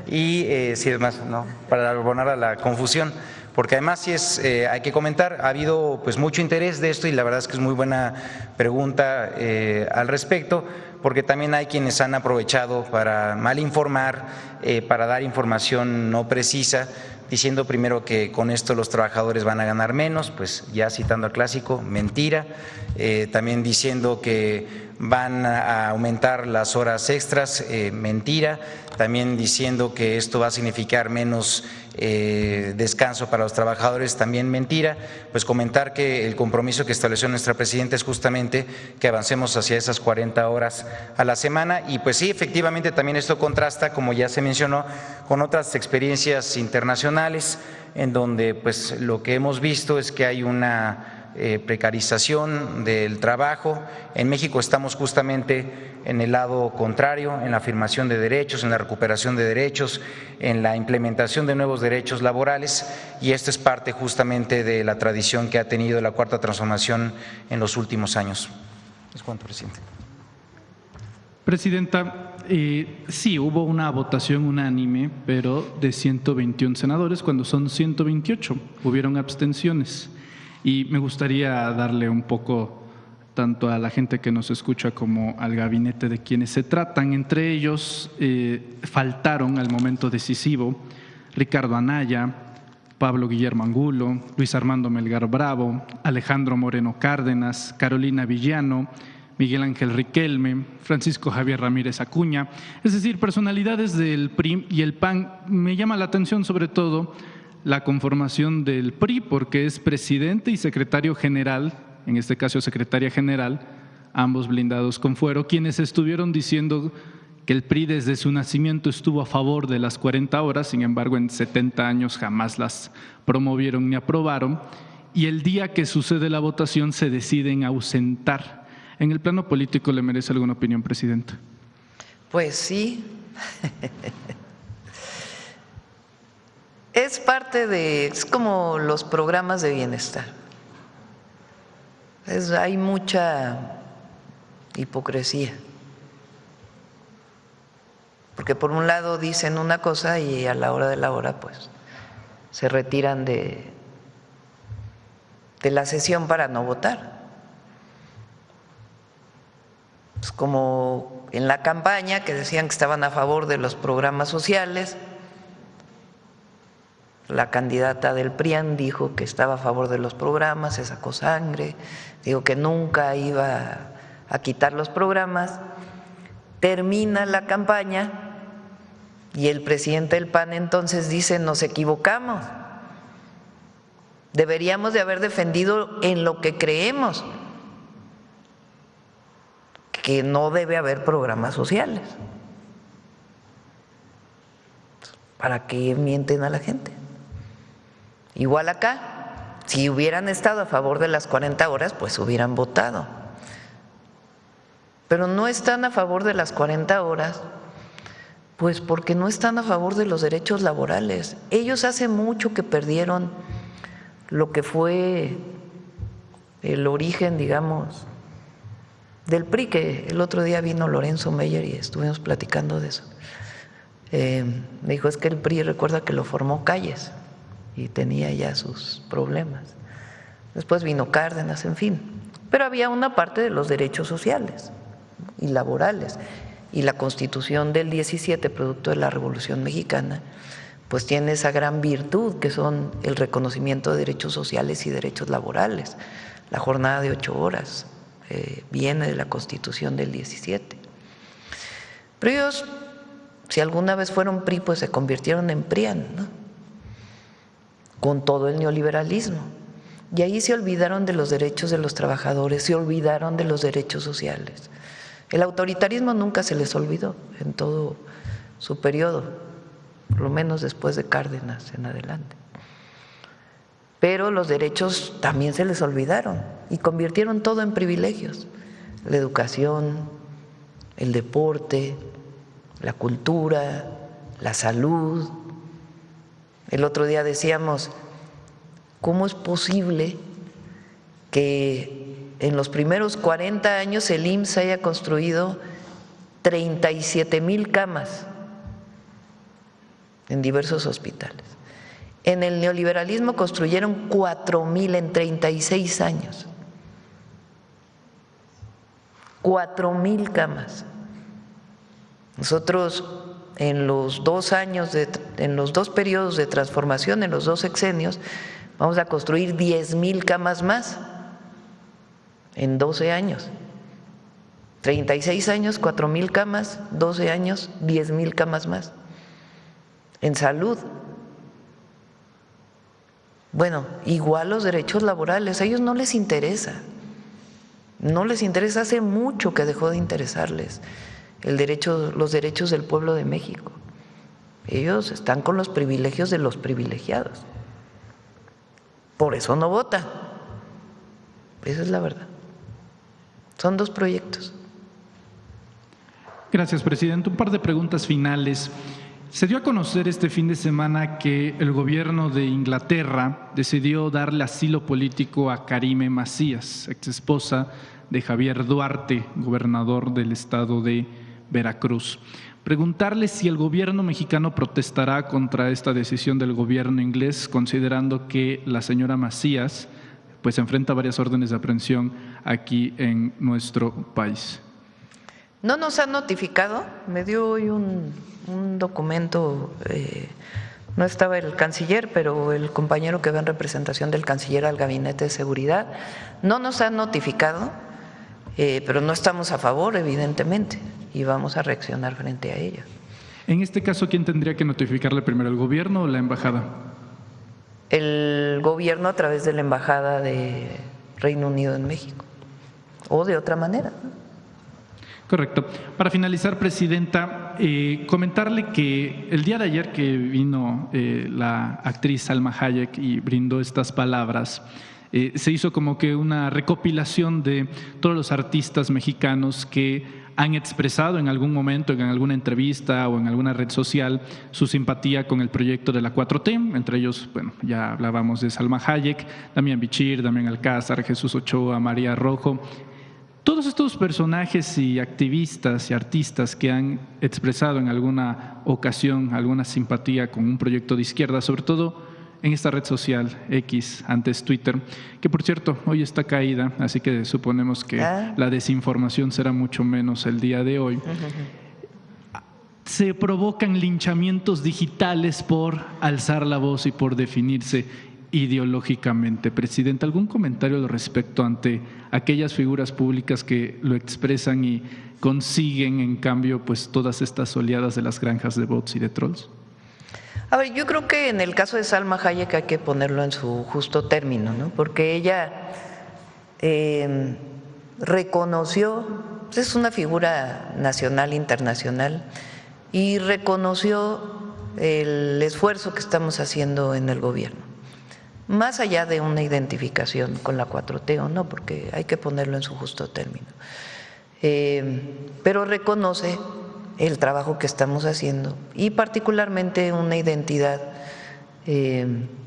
y si es más, no, para abonar a la confusión, porque además sí hay que comentar, ha habido pues mucho interés de esto y la verdad es que es muy buena pregunta al respecto, porque también hay quienes han aprovechado para mal informar, para dar información no precisa, diciendo primero que con esto los trabajadores van a ganar menos, pues ya citando al clásico, mentira, también diciendo que van a aumentar las horas extras, mentira, también diciendo que esto va a significar menos descanso para los trabajadores, también mentira. Pues comentar que el compromiso que estableció nuestra presidenta es justamente que avancemos hacia esas 40 horas a la semana y pues sí, efectivamente también esto contrasta, como ya se mencionó, con otras experiencias internacionales en donde pues lo que hemos visto es que hay una precarización del trabajo. En México estamos justamente en el lado contrario, en la afirmación de derechos, en la recuperación de derechos, en la implementación de nuevos derechos laborales, y esto es parte justamente de la tradición que ha tenido la Cuarta Transformación en los últimos años. Es cuanto, presidente. Presidenta, sí, hubo una votación unánime, pero de 121 senadores, cuando son 128, hubieron abstenciones. Y me gustaría darle un poco tanto a la gente que nos escucha como al gabinete de quienes se tratan. Entre ellos faltaron al momento decisivo Ricardo Anaya, Pablo Guillermo Angulo, Luis Armando Melgar Bravo, Alejandro Moreno Cárdenas, Carolina Villano, Miguel Ángel Riquelme, Francisco Javier Ramírez Acuña, es decir, personalidades del PRI y el PAN. Me llama la atención sobre todo la conformación del PRI, porque es presidente y secretario general, en este caso secretaria general, ambos blindados con fuero, quienes estuvieron diciendo que el PRI desde su nacimiento estuvo a favor de las 40 horas, sin embargo en 70 años jamás las promovieron ni aprobaron, y el día que sucede la votación se deciden ausentar. ¿En el plano político le merece alguna opinión, Presidenta? Pues sí. Es parte es como los programas de bienestar. Hay mucha hipocresía. Porque por un lado dicen una cosa y a la hora de la hora pues se retiran de la sesión para no votar. Es como en la campaña que decían que estaban a favor de los programas sociales. La candidata del PRIAN dijo que estaba a favor de los programas, se sacó sangre, dijo que nunca iba a quitar los programas. Termina la campaña y el presidente del PAN entonces dice: nos equivocamos, deberíamos de haber defendido en lo que creemos, que no debe haber programas sociales. ¿Para qué mienten a la gente? Igual acá, si hubieran estado a favor de las 40 horas, pues hubieran votado. Pero no están a favor de las 40 horas, pues porque no están a favor de los derechos laborales. Ellos hace mucho que perdieron lo que fue el origen, digamos, del PRI, que el otro día vino Lorenzo Meyer y estuvimos platicando de eso. Me dijo: es que el PRI, recuerda que lo formó Calles y tenía ya sus problemas. Después vino Cárdenas, en fin. Pero había una parte de los derechos sociales y laborales. Y la Constitución del 17, producto de la Revolución Mexicana, pues tiene esa gran virtud que son el reconocimiento de derechos sociales y derechos laborales. La jornada de 8 horas viene de la Constitución del 17. Pero ellos, si alguna vez fueron PRI, pues se convirtieron en PRIAN, ¿no? Con todo el neoliberalismo. Y ahí se olvidaron de los derechos de los trabajadores, se olvidaron de los derechos sociales. El autoritarismo nunca se les olvidó en todo su periodo, por lo menos después de Cárdenas en adelante. Pero los derechos también se les olvidaron y convirtieron todo en privilegios: la educación, el deporte, la cultura, la salud. El otro día decíamos: ¿cómo es posible que en los primeros 40 años el IMSS haya construido 37,000 camas en diversos hospitales? En el neoliberalismo construyeron 4,000 en 36 años. 4,000 camas. Nosotros en los 2 años, en los 2 periodos de transformación, en los 2 sexenios, vamos a construir 10,000 camas más en 12 años. 36 años, 4,000 camas, 12 años, 10,000 camas más. En salud. Bueno, igual los derechos laborales, a ellos no les interesa. No les interesa, hace mucho que dejó de interesarles los derechos del pueblo de México. Ellos están con los privilegios de los privilegiados. Por eso no votan. Esa es la verdad. Son 2 proyectos. Gracias, presidente. Un par de preguntas finales. Se dio a conocer este fin de semana que el gobierno de Inglaterra decidió darle asilo político a Karime Macías, exesposa de Javier Duarte, gobernador del estado de Veracruz. Preguntarle si el gobierno mexicano protestará contra esta decisión del gobierno inglés, considerando que la señora Macías pues enfrenta varias órdenes de aprehensión aquí en nuestro país. No nos han notificado, me dio hoy un documento, no estaba el canciller, pero el compañero que va en representación del canciller al Gabinete de Seguridad, no nos han notificado, pero no estamos a favor, evidentemente, y vamos a reaccionar frente a ello. En este caso, ¿quién tendría que notificarle primero, el gobierno o la embajada? El gobierno a través de la embajada de Reino Unido en México, o de otra manera, ¿no? Correcto. Para finalizar, Presidenta, comentarle que el día de ayer que vino la actriz Salma Hayek y brindó estas palabras, se hizo como que una recopilación de todos los artistas mexicanos que han expresado en algún momento, en alguna entrevista o en alguna red social, su simpatía con el proyecto de la 4T. Entre ellos, bueno, ya hablábamos de Salma Hayek, Damián Bichir, Damián Alcázar, Jesús Ochoa, María Rojo. Todos estos personajes y activistas y artistas que han expresado en alguna ocasión alguna simpatía con un proyecto de izquierda, sobre todo en esta red social X, antes Twitter, que por cierto hoy está caída, así que suponemos que la desinformación será mucho menos el día de hoy. Se provocan linchamientos digitales por alzar la voz y por definirse ideológicamente. Presidente, ¿algún comentario al respecto ante aquellas figuras públicas que lo expresan y consiguen en cambio pues todas estas oleadas de las granjas de bots y de trolls? A ver, yo creo que en el caso de Salma Hayek hay que ponerlo en su justo término, ¿no? Porque ella reconoció, es una figura nacional, internacional, y reconoció el esfuerzo que estamos haciendo en el gobierno. Más allá de una identificación con la 4T o no, porque hay que ponerlo en su justo término. Pero reconoce el trabajo que estamos haciendo y particularmente una identidad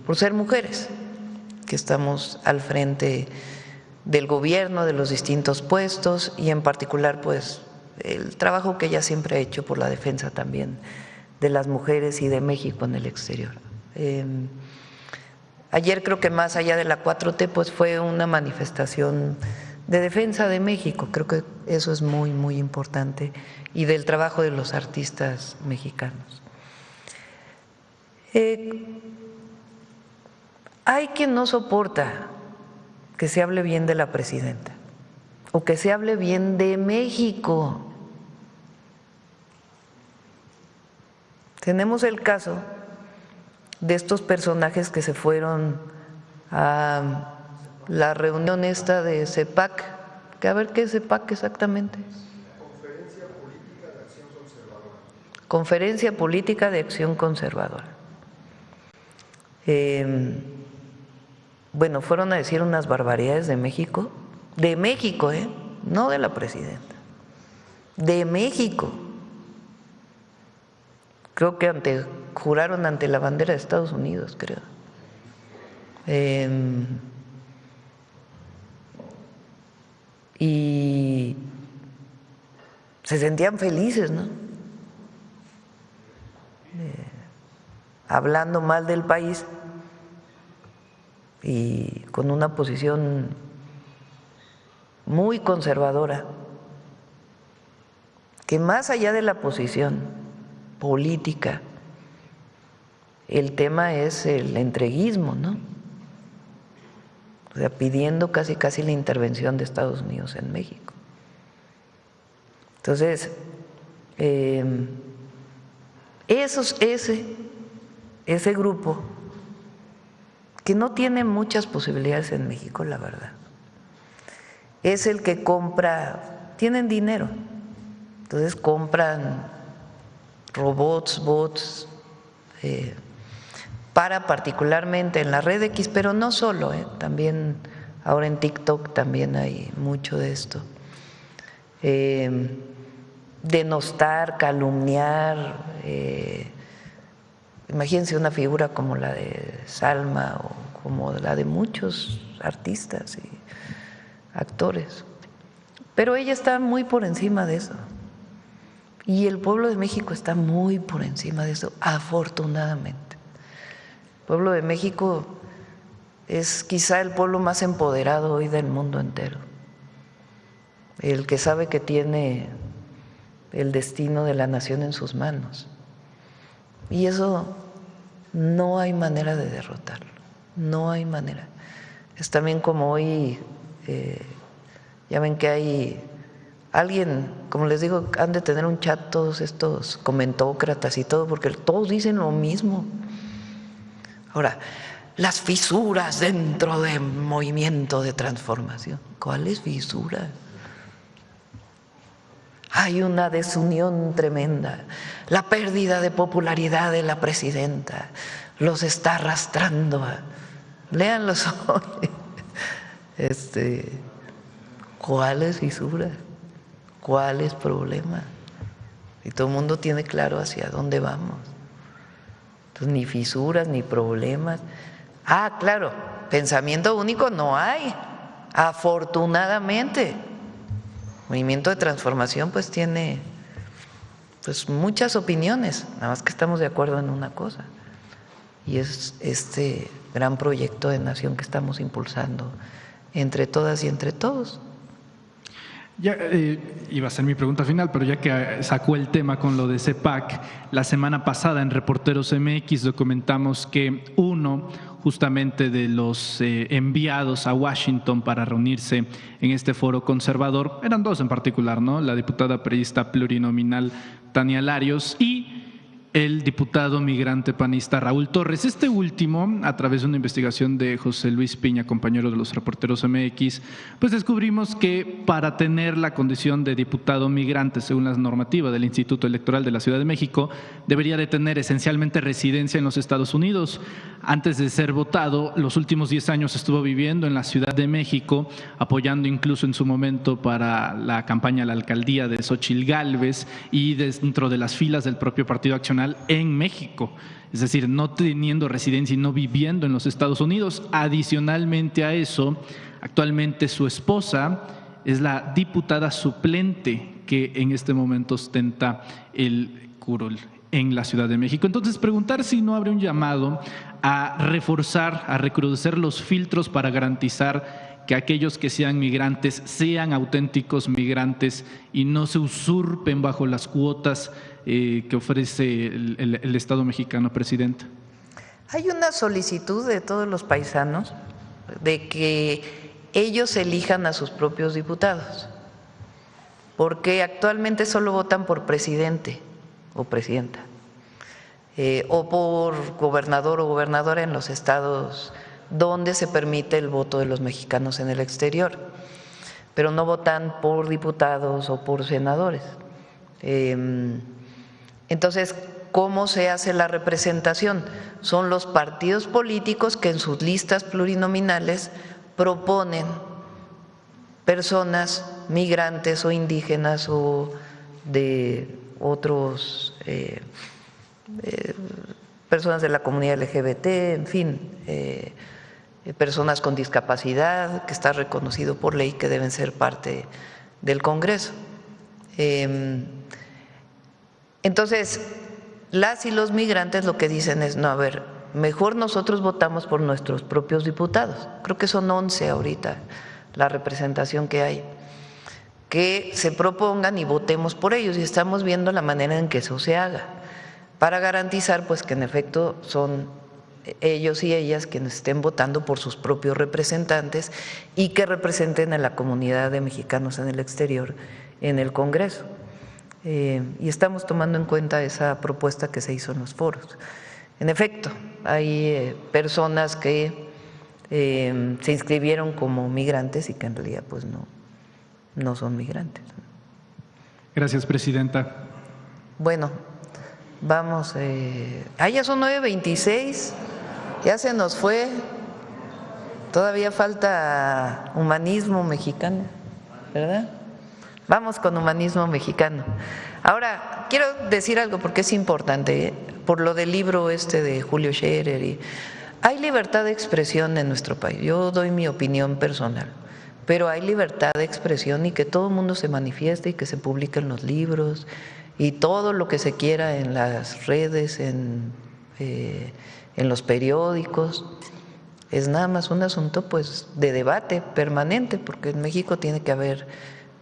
por ser mujeres, que estamos al frente del gobierno, de los distintos puestos y en particular pues el trabajo que ella siempre ha hecho por la defensa también de las mujeres y de México en el exterior. Ayer creo que más allá de la 4T pues fue una manifestación de defensa de México, creo que eso es muy, muy importante, y del trabajo de los artistas mexicanos. Hay quien no soporta que se hable bien de la presidenta o que se hable bien de México. Tenemos el caso de estos personajes que se fueron a la reunión esta de CEPAC, que a ver qué es CEPAC exactamente. Conferencia Política de Acción Conservadora. Bueno, fueron a decir unas barbaridades de México, no de la presidenta, de México. Creo que juraron ante la bandera de Estados Unidos, creo. Y se sentían felices, ¿no? Hablando mal del país y con una posición muy conservadora, que más allá de la posición política, el tema es el entreguismo, ¿no? O sea, pidiendo casi la intervención de Estados Unidos en México. Entonces, ese grupo que no tiene muchas posibilidades en México, la verdad, es el que compra, tienen dinero, entonces compran robots, bots, para particularmente en la red X, pero no solo, también ahora en también hay mucho de esto. Denostar, calumniar, imagínense una figura como la de Salma o como la de muchos artistas y actores, pero ella está muy por encima de eso y el pueblo de México está muy por encima de eso, afortunadamente. El pueblo de México es quizá el pueblo más empoderado hoy del mundo entero, el que sabe que tiene el destino de la nación en sus manos. Y eso no hay manera de derrotarlo, no hay manera. Es también como hoy, ya ven que hay alguien, como les digo, han de tener un chat todos estos comentócratas y todo, porque todos dicen lo mismo. Ahora, las fisuras dentro del movimiento de transformación. ¿Cuáles fisuras? Hay una desunión tremenda. La pérdida de popularidad de la presidenta los está arrastrando a… Léanlos hoy. ¿Cuáles fisuras? ¿Cuáles problemas? Y todo el mundo tiene claro hacia dónde vamos. Entonces, ni fisuras, ni problemas. Ah, claro, pensamiento único no hay, afortunadamente. Movimiento de transformación pues tiene pues muchas opiniones, nada más que estamos de acuerdo en una cosa, y es este gran proyecto de nación que estamos impulsando entre todas y entre todos. Ya iba a ser mi pregunta final, pero ya que sacó el tema con lo de CEPAC, la semana pasada en Reporteros MX documentamos que uno justamente de los enviados a Washington para reunirse en este foro conservador, eran dos en particular, ¿no? La diputada priista plurinominal Tania Larios y el diputado migrante panista Raúl Torres. Este último, a través de una investigación de José Luis Piña, compañero de los Reporteros MX, pues descubrimos que para tener la condición de diputado migrante, según las normativas del Instituto Electoral de la Ciudad de México, debería de tener esencialmente residencia en los Estados Unidos. Antes de ser votado, los últimos 10 años estuvo viviendo en la Ciudad de México, apoyando incluso en su momento para la campaña a la alcaldía de Xóchitl Gálvez y dentro de las filas del propio Partido Accionario en México, es decir, no teniendo residencia y no viviendo en los Estados Unidos. Adicionalmente a eso, actualmente su esposa es la diputada suplente que en este momento ostenta el curul en la Ciudad de México. Entonces, preguntar si no habrá un llamado a reforzar, a recrudecer los filtros para garantizar que aquellos que sean migrantes sean auténticos migrantes y no se usurpen bajo las cuotas que ofrece el Estado mexicano, presidenta. Hay una solicitud de todos los paisanos de que ellos elijan a sus propios diputados, porque actualmente solo votan por presidente o presidenta, o por gobernador o gobernadora en los estados donde se permite el voto de los mexicanos en el exterior, pero no votan por diputados o por senadores. Entonces, ¿cómo se hace la representación? Son los partidos políticos que en sus listas plurinominales proponen personas migrantes o indígenas o de otros personas de la comunidad LGBT, en fin, personas con discapacidad, que está reconocido por ley que deben ser parte del Congreso. Entonces, las y los migrantes lo que dicen es, no, a ver, mejor nosotros votamos por nuestros propios diputados. Creo que son 11 ahorita la representación que hay, que se propongan y votemos por ellos, y estamos viendo la manera en que eso se haga, para garantizar pues que en efecto son ellos y ellas quienes estén votando por sus propios representantes y que representen a la comunidad de mexicanos en el exterior en el Congreso. Y estamos tomando en cuenta esa propuesta que se hizo en los foros. En efecto, hay personas que se inscribieron como migrantes y que en realidad pues no son migrantes. Gracias, presidenta. Bueno, vamos. Ya son 9:26, ya se nos fue. Todavía falta humanismo mexicano, ¿verdad? Vamos con humanismo mexicano. Ahora, quiero decir algo porque es importante, por lo del libro de Julio Scherer. Hay libertad de expresión en nuestro país. Yo doy mi opinión personal, pero hay libertad de expresión y que todo el mundo se manifieste y que se publiquen los libros y todo lo que se quiera en las redes, en los periódicos. es nada más un asunto pues de debate permanente, porque en México tiene que haber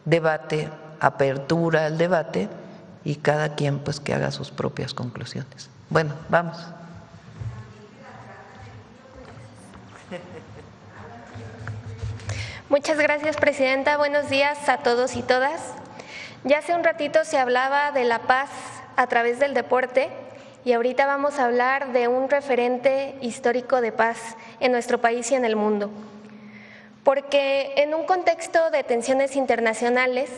debate, apertura al debate y cada quien pues que haga sus propias conclusiones. Bueno, vamos. Muchas gracias, presidenta. Buenos días a todos y todas. Ya hace un ratito se hablaba de la paz a través del deporte y ahorita vamos a hablar de un referente histórico de paz en nuestro país y en el mundo. Porque en un contexto de tensiones internacionales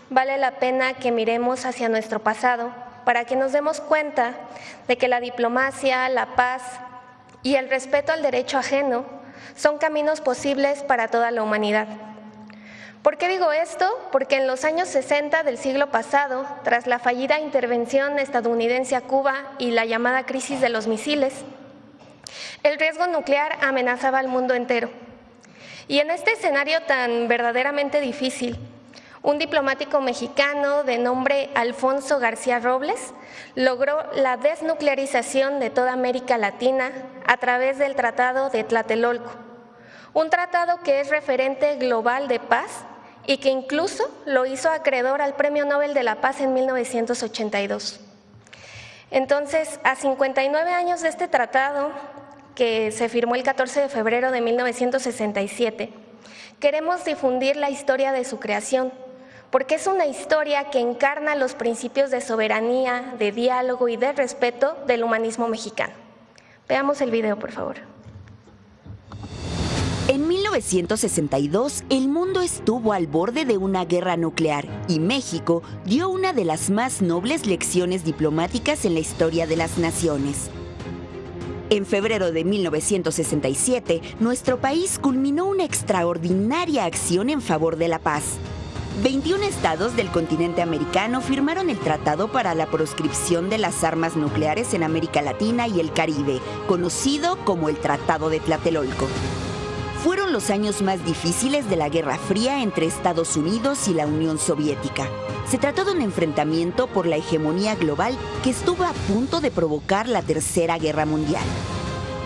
vale la pena que miremos hacia nuestro pasado para que nos demos cuenta de que la diplomacia, la paz y el respeto al derecho ajeno son caminos posibles para toda la humanidad. ¿Por qué digo esto? Porque en los años 60 del siglo pasado, tras la fallida intervención estadounidense a Cuba y la llamada crisis de los misiles, el riesgo nuclear amenazaba al mundo entero. Y en este escenario tan verdaderamente difícil, un diplomático mexicano de nombre Alfonso García Robles logró la desnuclearización de toda América Latina a través del Tratado de Tlatelolco, un tratado que es referente global de paz y que incluso lo hizo acreedor al Premio Nobel de la Paz en 1982. Entonces, a 59 años de este tratado, que se firmó el 14 de febrero de 1967, queremos difundir la historia de su creación, porque es una historia que encarna los principios de soberanía, de diálogo y de respeto del humanismo mexicano. Veamos el video, por favor. En 1962, el mundo estuvo al borde de una guerra nuclear y México dio una de las más nobles lecciones diplomáticas en la historia de las naciones. En febrero de 1967, nuestro país culminó una extraordinaria acción en favor de la paz. 21 estados del continente americano firmaron el Tratado para la Proscripción de las Armas Nucleares en América Latina y el Caribe, conocido como el Tratado de Tlatelolco. Fueron los años más difíciles de la Guerra Fría entre Estados Unidos y la Unión Soviética. Se trató de un enfrentamiento por la hegemonía global que estuvo a punto de provocar la Tercera Guerra Mundial.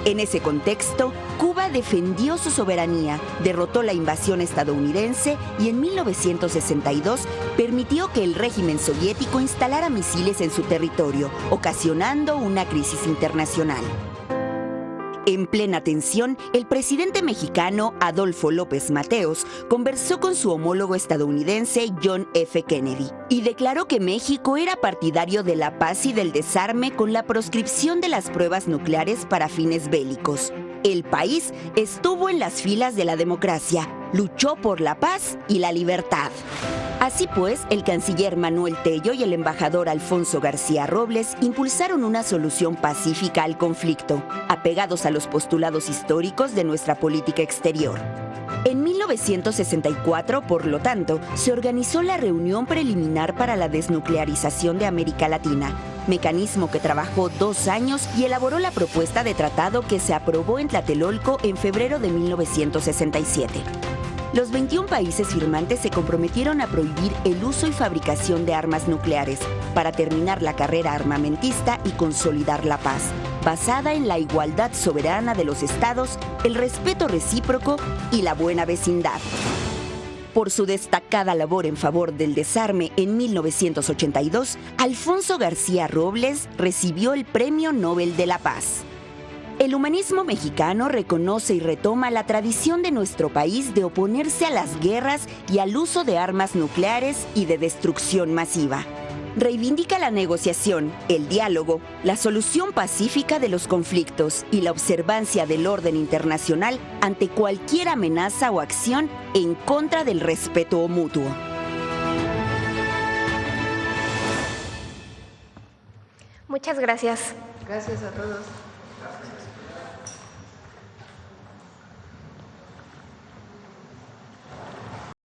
En ese contexto, Cuba defendió su soberanía, derrotó la invasión estadounidense y en 1962 permitió que el régimen soviético instalara misiles en su territorio, ocasionando una crisis internacional. En plena tensión, el presidente mexicano Adolfo López Mateos conversó con su homólogo estadounidense John F. Kennedy y declaró que México era partidario de la paz y del desarme con la proscripción de las pruebas nucleares para fines bélicos. El país estuvo en las filas de la democracia, luchó por la paz y la libertad. Así pues, el canciller Manuel Tello y el embajador Alfonso García Robles impulsaron una solución pacífica al conflicto, apegados a los postulados históricos de nuestra política exterior. En 1964, por lo tanto, se organizó la reunión preliminar para la desnuclearización de América Latina, mecanismo que trabajó 2 años y elaboró la propuesta de tratado que se aprobó en Tlatelolco en febrero de 1967. Los 21 países firmantes se comprometieron a prohibir el uso y fabricación de armas nucleares para terminar la carrera armamentista y consolidar la paz, basada en la igualdad soberana de los estados, el respeto recíproco y la buena vecindad. Por su destacada labor en favor del desarme en 1982, Alfonso García Robles recibió el Premio Nobel de la Paz. El humanismo mexicano reconoce y retoma la tradición de nuestro país de oponerse a las guerras y al uso de armas nucleares y de destrucción masiva. Reivindica la negociación, el diálogo, la solución pacífica de los conflictos y la observancia del orden internacional ante cualquier amenaza o acción en contra del respeto mutuo. Muchas gracias. Gracias a todos.